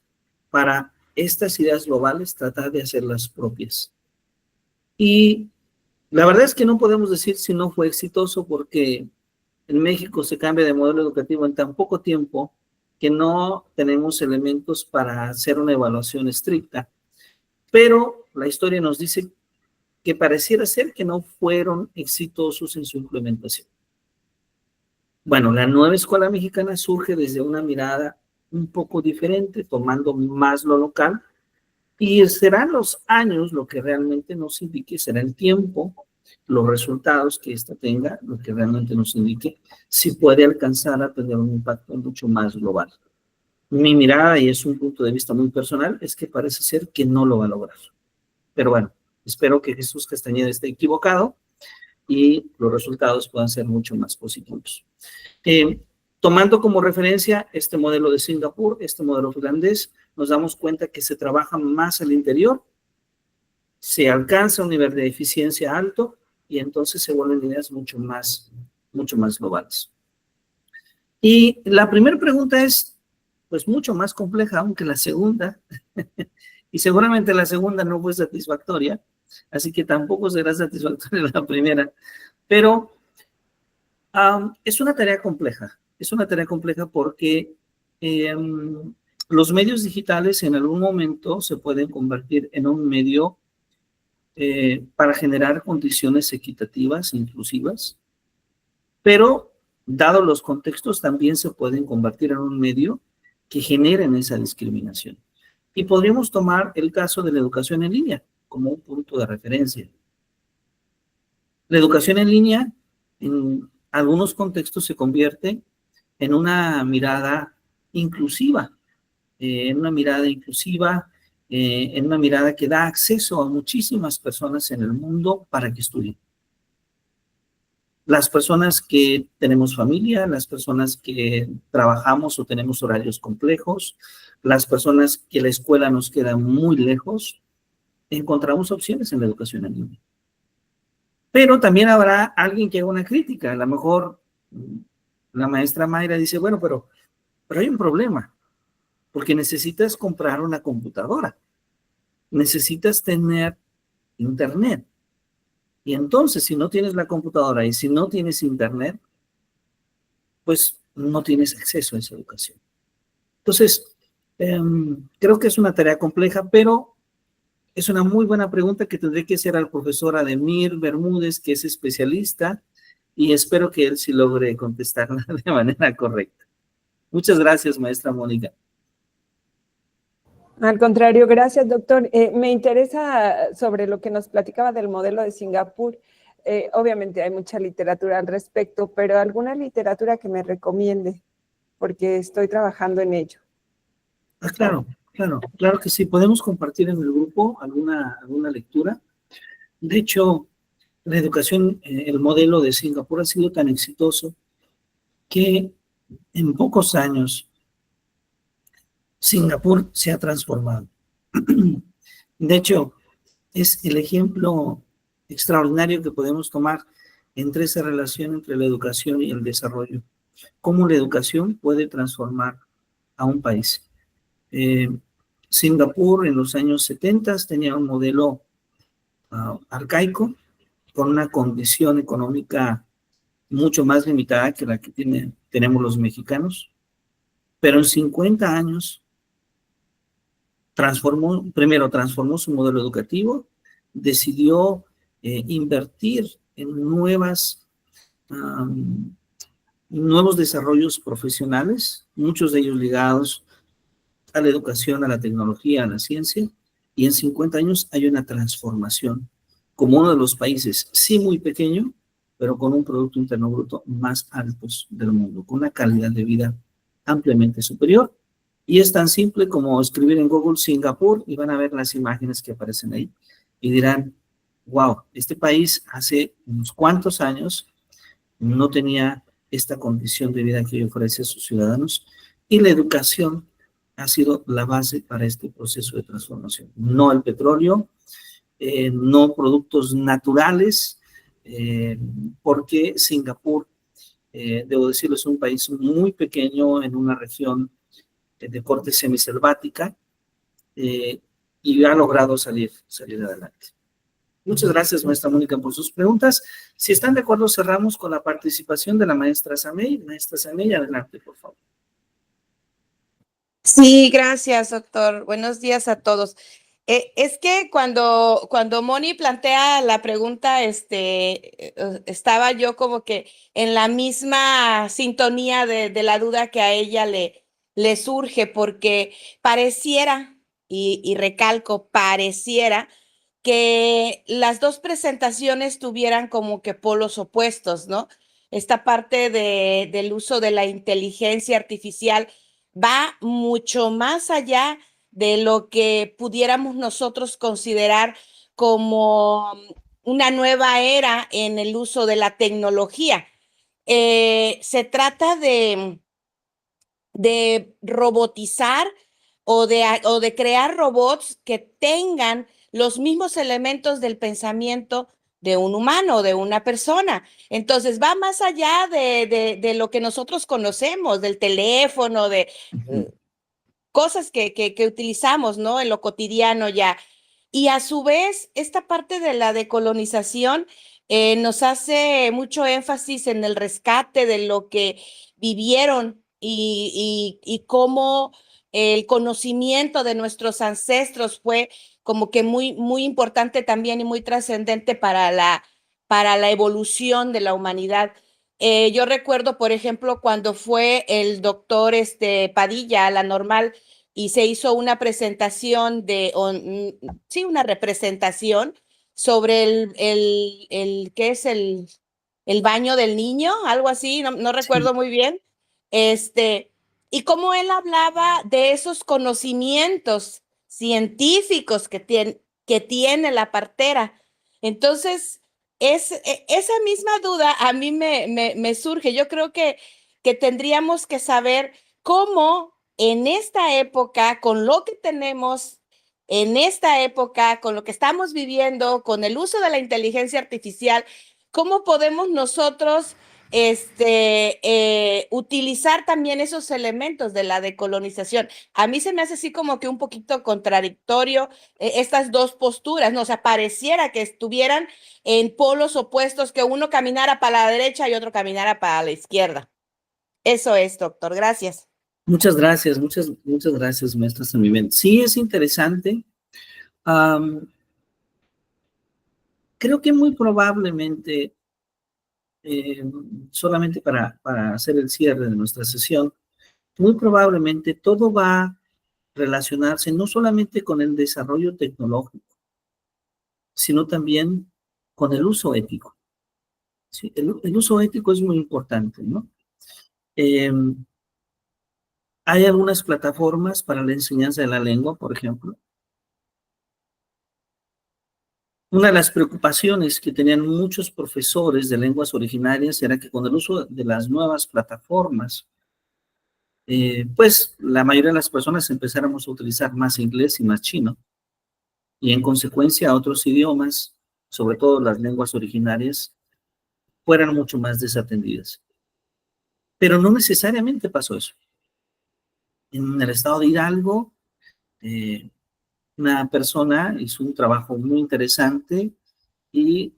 Speaker 2: para estas ideas globales tratar de hacerlas propias. Y la verdad es que no podemos decir si no fue exitoso, porque en México se cambia de modelo educativo en tan poco tiempo que no tenemos elementos para hacer una evaluación estricta. Pero la historia nos dice que pareciera ser que no fueron exitosos en su implementación. Bueno, la nueva escuela mexicana surge desde una mirada un poco diferente, tomando más lo local, y serán los años lo que realmente nos indique, será el tiempo, los resultados que ésta tenga, lo que realmente nos indique si puede alcanzar a tener un impacto mucho más global. Mi mirada, y es un punto de vista muy personal, es que parece ser que no lo va a lograr. Pero bueno, espero que Jesús Castañeda esté equivocado, y los resultados puedan ser mucho más positivos. Tomando como referencia este modelo de Singapur, este modelo finlandés, nos damos cuenta que se trabaja más al interior, se alcanza un nivel de eficiencia alto y entonces se vuelven ideas mucho más globales. Y la primera pregunta es, pues, mucho más compleja, aunque la segunda, y seguramente la segunda no fue satisfactoria, así que tampoco será satisfactoria la primera, pero es una tarea compleja porque los medios digitales en algún momento se pueden convertir en un medio para generar condiciones equitativas, inclusivas, pero dado los contextos también se pueden convertir en un medio que generen esa discriminación. Y podríamos tomar el caso de la educación en línea como un punto de referencia. La educación en línea en algunos contextos se convierte en una mirada inclusiva, en una mirada que da acceso a muchísimas personas en el mundo para que estudien. Las personas que tenemos familia, las personas que trabajamos o tenemos horarios complejos, las personas que la escuela nos queda muy lejos, encontramos opciones en la educación en línea. Pero también habrá alguien que haga una crítica. A lo mejor la maestra Mayra dice, bueno, pero hay un problema, porque necesitas comprar una computadora, necesitas tener internet. Y entonces, si no tienes la computadora y si no tienes internet, pues no tienes acceso a esa educación. Entonces, creo que es una tarea compleja, pero es una muy buena pregunta que tendré que hacer al profesor Ademir Bermúdez, que es especialista, y espero que él sí logre contestarla de manera correcta. Muchas gracias, maestra Mónica.
Speaker 3: Al contrario, gracias, doctor. Me interesa sobre lo que nos platicaba del modelo de Singapur. Obviamente hay mucha literatura al respecto, pero alguna literatura que me recomiende, porque estoy trabajando en ello.
Speaker 2: Claro que sí. Podemos compartir en el grupo alguna lectura. De hecho, la educación, el modelo de Singapur ha sido tan exitoso que en pocos años Singapur se ha transformado. De hecho, es el ejemplo extraordinario que podemos tomar entre esa relación entre la educación y el desarrollo. Cómo la educación puede transformar a un país. Singapur en los años 70 tenía un modelo arcaico, con una condición económica mucho más limitada que la que tenemos los mexicanos, pero en 50 años transformó su modelo educativo, decidió invertir en nuevos desarrollos profesionales, muchos de ellos ligados a la educación, a la tecnología, a la ciencia, y en 50 años hay una transformación como uno de los países, sí muy pequeño, pero con un Producto Interno Bruto más altos del mundo, con una calidad de vida ampliamente superior. Y es tan simple como escribir en Google Singapur y van a ver las imágenes que aparecen ahí y dirán, wow, este país hace unos cuantos años no tenía esta condición de vida que hoy ofrece a sus ciudadanos, y la educación ha sido la base para este proceso de transformación. No el petróleo, no productos naturales, porque Singapur, debo decirlo, es un país muy pequeño en una región de corte semiselvática, y ha logrado salir adelante. Muchas gracias, maestra Mónica, por sus preguntas. Si están de acuerdo, cerramos con la participación de la maestra Samey. Maestra Samey, adelante, por favor.
Speaker 5: Sí, gracias, doctor. Buenos días a todos. Es que cuando Moni plantea la pregunta, estaba yo como que en la misma sintonía de la duda que a ella le surge, porque pareciera, y recalco, pareciera que las dos presentaciones tuvieran como que polos opuestos, ¿no? Esta parte del uso de la inteligencia artificial va mucho más allá de lo que pudiéramos nosotros considerar como una nueva era en el uso de la tecnología. Se trata de robotizar o de crear robots que tengan los mismos elementos del pensamiento de un humano, de una persona. Entonces va más allá de lo que nosotros conocemos, del teléfono, de cosas que utilizamos, ¿no? En lo cotidiano ya. Y a su vez, esta parte de la decolonización nos hace mucho énfasis en el rescate de lo que vivieron y cómo el conocimiento de nuestros ancestros fue como que muy, muy importante también y muy trascendente para la evolución de la humanidad. Yo recuerdo, por ejemplo, cuando fue el doctor Padilla a La Normal y se hizo una presentación sí, una representación sobre ¿qué es el baño del niño? Algo así, no recuerdo muy bien. Y cómo él hablaba de esos conocimientos científicos que tiene la partera. Entonces, esa misma duda a mí me surge. Yo creo que tendríamos que saber cómo en esta época, con lo que tenemos en esta época, con lo que estamos viviendo, con el uso de la inteligencia artificial, cómo podemos nosotros utilizar también esos elementos de la decolonización. A mí se me hace así como que un poquito contradictorio estas dos posturas, ¿no? O sea, pareciera que estuvieran en polos opuestos, que uno caminara para la derecha y otro caminara para la izquierda. Eso es, doctor. Gracias.
Speaker 2: Muchas gracias, muchas gracias, maestra Samibén. Sí, es interesante. Creo que muy probablemente, solamente para hacer el cierre de nuestra sesión, muy probablemente todo va a relacionarse no solamente con el desarrollo tecnológico, sino también con el uso ético. Sí, el uso ético es muy importante, ¿no? Hay algunas plataformas para la enseñanza de la lengua, por ejemplo. Una de las preocupaciones que tenían muchos profesores de lenguas originarias era que con el uso de las nuevas plataformas, pues la mayoría de las personas empezáramos a utilizar más inglés y más chino, y en consecuencia otros idiomas, sobre todo las lenguas originarias, fueran mucho más desatendidas. Pero no necesariamente pasó eso. En el estado de Hidalgo, una persona hizo un trabajo muy interesante y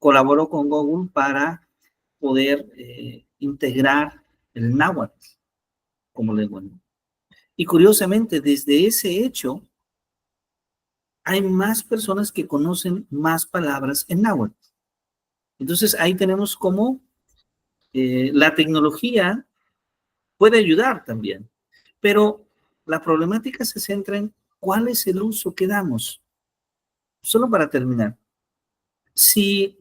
Speaker 2: colaboró con Google para poder integrar el náhuatl como lengua. Y curiosamente, desde ese hecho, hay más personas que conocen más palabras en náhuatl. Entonces, ahí tenemos cómo la tecnología puede ayudar también, pero la problemática se centra en cuál es el uso que damos. Solo para terminar, si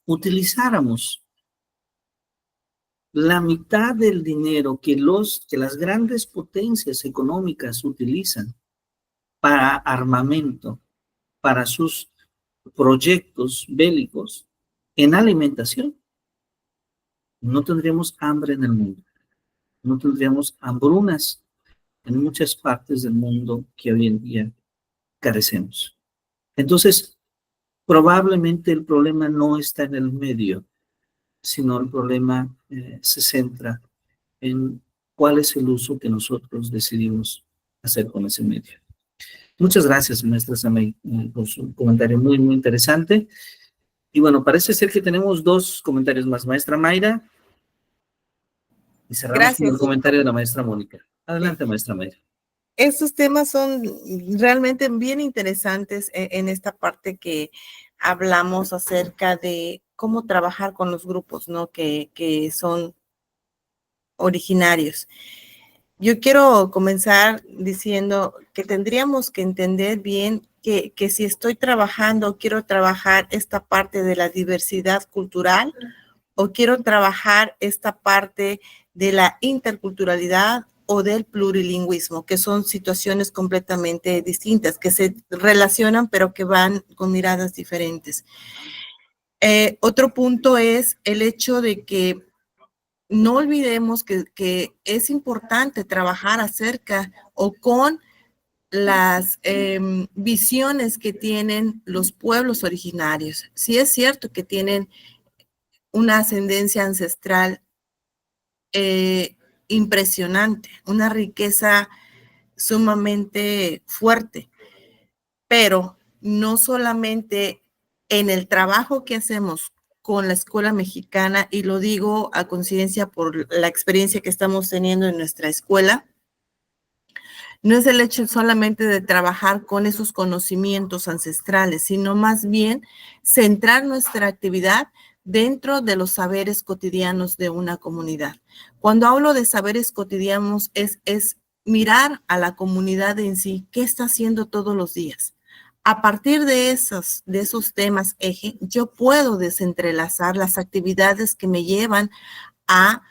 Speaker 2: utilizáramos la mitad del dinero que las grandes potencias económicas utilizan para armamento, para sus proyectos bélicos, en alimentación, no tendríamos hambre en el mundo, no tendríamos hambrunas en muchas partes del mundo que hoy en día carecemos. Entonces, probablemente el problema no está en el medio, sino el problema se centra en cuál es el uso que nosotros decidimos hacer con ese medio. Muchas gracias, maestra Samay, por su comentario muy, muy interesante. Y bueno, parece ser que tenemos dos comentarios más. Maestra Mayra, y cerramos con el comentario de la maestra Mónica. Adelante, maestra Mayra.
Speaker 4: Estos temas son realmente bien interesantes en esta parte que hablamos acerca de cómo trabajar con los grupos, ¿no? Que son originarios. Yo quiero comenzar diciendo que tendríamos que entender bien que si estoy trabajando, quiero trabajar esta parte de la diversidad cultural o quiero trabajar esta parte de la interculturalidad o del plurilingüismo, que son situaciones completamente distintas, que se relacionan pero que van con miradas diferentes. Otro punto es el hecho de que no olvidemos que es importante trabajar acerca o con las visiones que tienen los pueblos originarios. Sí es cierto que tienen una ascendencia ancestral impresionante, una riqueza sumamente fuerte, pero no solamente en el trabajo que hacemos con la escuela mexicana, y lo digo a conciencia por la experiencia que estamos teniendo en nuestra escuela, no es el hecho solamente de trabajar con esos conocimientos ancestrales, sino más bien centrar nuestra actividad dentro de los saberes cotidianos de una comunidad. Cuando hablo de saberes cotidianos es mirar a la comunidad en sí, qué está haciendo todos los días. A partir de esos temas eje, yo puedo desentrelazar las actividades que me llevan a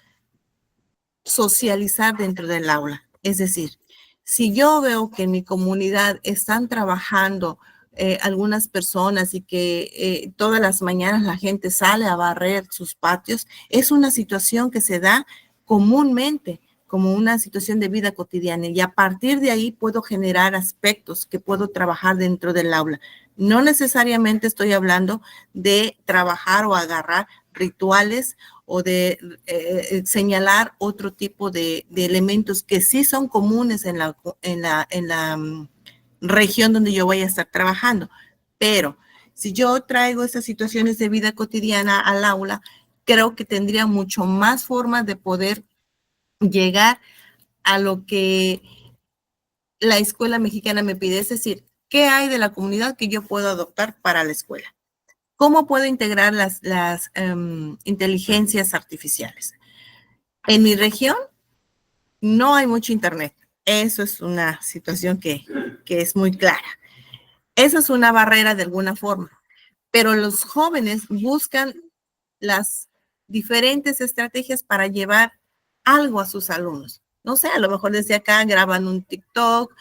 Speaker 4: socializar dentro del aula. Es decir, si yo veo que en mi comunidad están trabajando algunas personas y que todas las mañanas la gente sale a barrer sus patios, es una situación que se da comúnmente como una situación de vida cotidiana, y a partir de ahí puedo generar aspectos que puedo trabajar dentro del aula. No necesariamente estoy hablando de trabajar o agarrar rituales o de señalar otro tipo de elementos que sí son comunes en la región donde yo voy a estar trabajando. Pero si yo traigo esas situaciones de vida cotidiana al aula, creo que tendría mucho más formas de poder llegar a lo que la escuela mexicana me pide, es decir, ¿qué hay de la comunidad que yo puedo adoptar para la escuela? ¿Cómo puedo integrar las inteligencias artificiales? En mi región no hay mucho internet. Eso es una situación que es muy clara. Esa es una barrera de alguna forma. Pero los jóvenes buscan las diferentes estrategias para llevar algo a sus alumnos. No sé, a lo mejor desde acá graban un TikTok,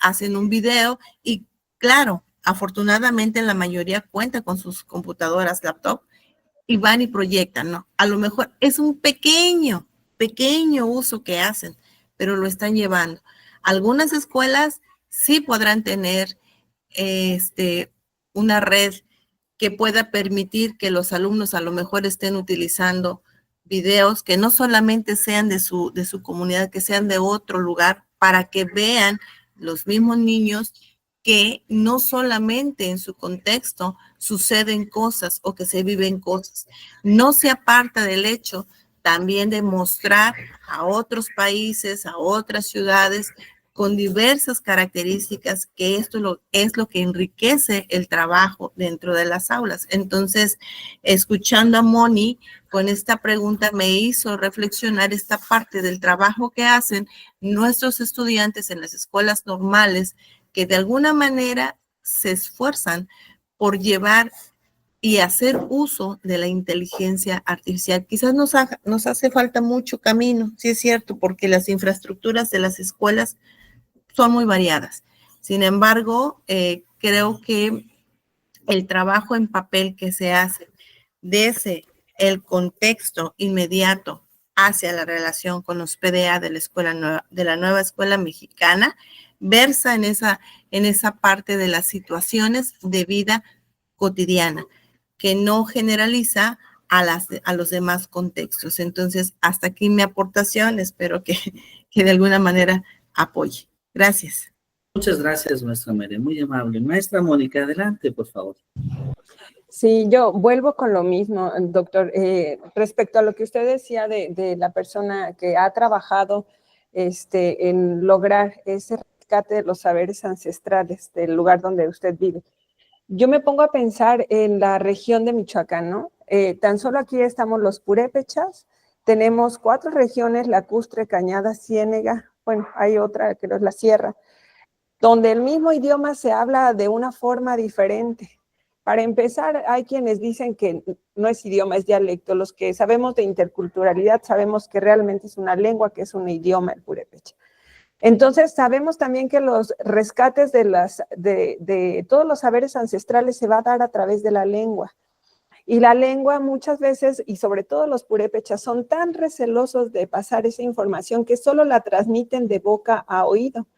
Speaker 4: hacen un video y claro, afortunadamente la mayoría cuenta con sus computadoras, laptop y van y proyectan, ¿no? A lo mejor es un pequeño uso que hacen, pero lo están llevando. Algunas escuelas sí podrán tener una red que pueda permitir que los alumnos a lo mejor estén utilizando videos que no solamente sean de su comunidad, que sean de otro lugar, para que vean los mismos niños que no solamente en su contexto suceden cosas o que se viven cosas. No se aparta del hecho también de mostrar a otros países, a otras ciudades, con diversas características, que esto es lo que enriquece el trabajo dentro de las aulas. Entonces, escuchando a Moni con esta pregunta me hizo reflexionar esta parte del trabajo que hacen nuestros estudiantes en las escuelas normales, que de alguna manera se esfuerzan por llevar y hacer uso de la inteligencia artificial. Quizás nos hace falta mucho camino, sí es cierto, porque las infraestructuras de las escuelas son muy variadas. Sin embargo, creo que el trabajo en papel que se hace desde el contexto inmediato hacia la relación con los PDA de la escuela nueva, de la nueva escuela mexicana, versa en esa parte de las situaciones de vida cotidiana, que no generaliza a los demás contextos. Entonces, hasta aquí mi aportación. Espero que de alguna manera apoye. Gracias.
Speaker 2: Muchas gracias, maestra Mere, muy amable. Maestra Mónica, adelante, por favor.
Speaker 3: Sí, yo vuelvo con lo mismo, doctor. Respecto a lo que usted decía de la persona que ha trabajado en lograr ese rescate de los saberes ancestrales del lugar donde usted vive. Yo me pongo a pensar en la región de Michoacán, ¿no? Tan solo aquí estamos los purépechas, tenemos 4 regiones, lacustre, cañada, ciénega, bueno, hay otra que es la sierra, donde el mismo idioma se habla de una forma diferente. Para empezar, hay quienes dicen que no es idioma, es dialecto. Los que sabemos de interculturalidad sabemos que realmente es una lengua, que es un idioma el purépecha. Entonces, sabemos también que los rescates de todos los saberes ancestrales se va a dar a través de la lengua. Y la lengua muchas veces, y sobre todo los purépechas, son tan recelosos de pasar esa información que solo la transmiten de boca a oído.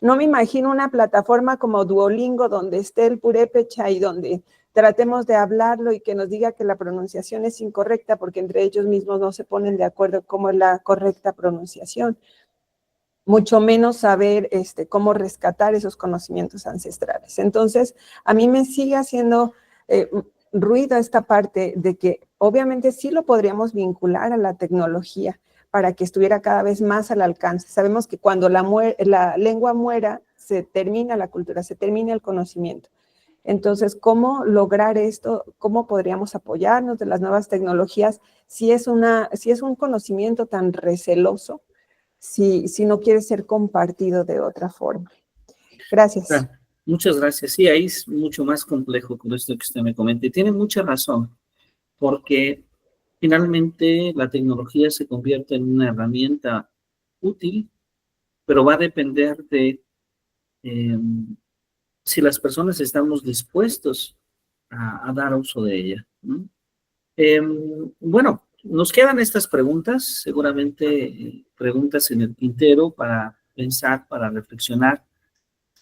Speaker 3: No me imagino una plataforma como Duolingo donde esté el purépecha y donde tratemos de hablarlo y que nos diga que la pronunciación es incorrecta porque entre ellos mismos no se ponen de acuerdo cómo es la correcta pronunciación. Mucho menos saber cómo rescatar esos conocimientos ancestrales. Entonces, a mí me sigue haciendo ruido esta parte de que obviamente sí lo podríamos vincular a la tecnología para que estuviera cada vez más al alcance. Sabemos que cuando la lengua muera, se termina la cultura, se termina el conocimiento. Entonces, ¿cómo lograr esto? ¿Cómo podríamos apoyarnos de las nuevas tecnologías si es un conocimiento tan receloso, si no quiere ser compartido de otra forma? Gracias.
Speaker 2: Muchas gracias. Sí, ahí es mucho más complejo con esto que usted me comenta. Y tiene mucha razón, porque finalmente la tecnología se convierte en una herramienta útil, pero va a depender de si las personas estamos dispuestos a dar uso de ella, ¿no? Bueno, nos quedan estas preguntas, seguramente preguntas en el tintero para pensar, para reflexionar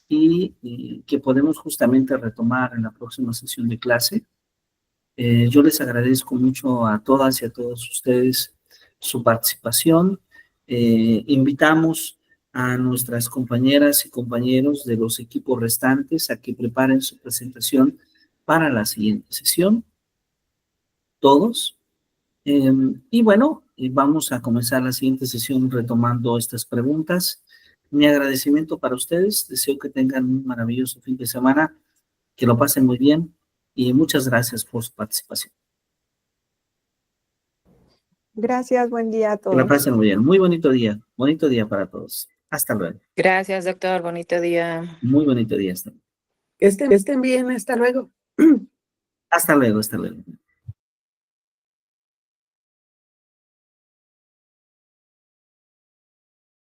Speaker 2: y que podemos justamente retomar en la próxima sesión de clase. Yo les agradezco mucho a todas y a todos ustedes su participación. Invitamos a nuestras compañeras y compañeros de los equipos restantes a que preparen su presentación para la siguiente sesión. Todos. Y bueno, vamos a comenzar la siguiente sesión retomando estas preguntas. Mi agradecimiento para ustedes. Deseo que tengan un maravilloso fin de semana, que lo pasen muy bien y muchas gracias por su participación.
Speaker 3: Gracias, buen día a todos.
Speaker 2: Que la pasen muy bien. Muy bonito día para todos. Hasta luego.
Speaker 5: Gracias, doctor. Bonito día.
Speaker 2: Muy bonito día.
Speaker 1: Que estén bien, hasta luego.
Speaker 2: Hasta luego, hasta luego.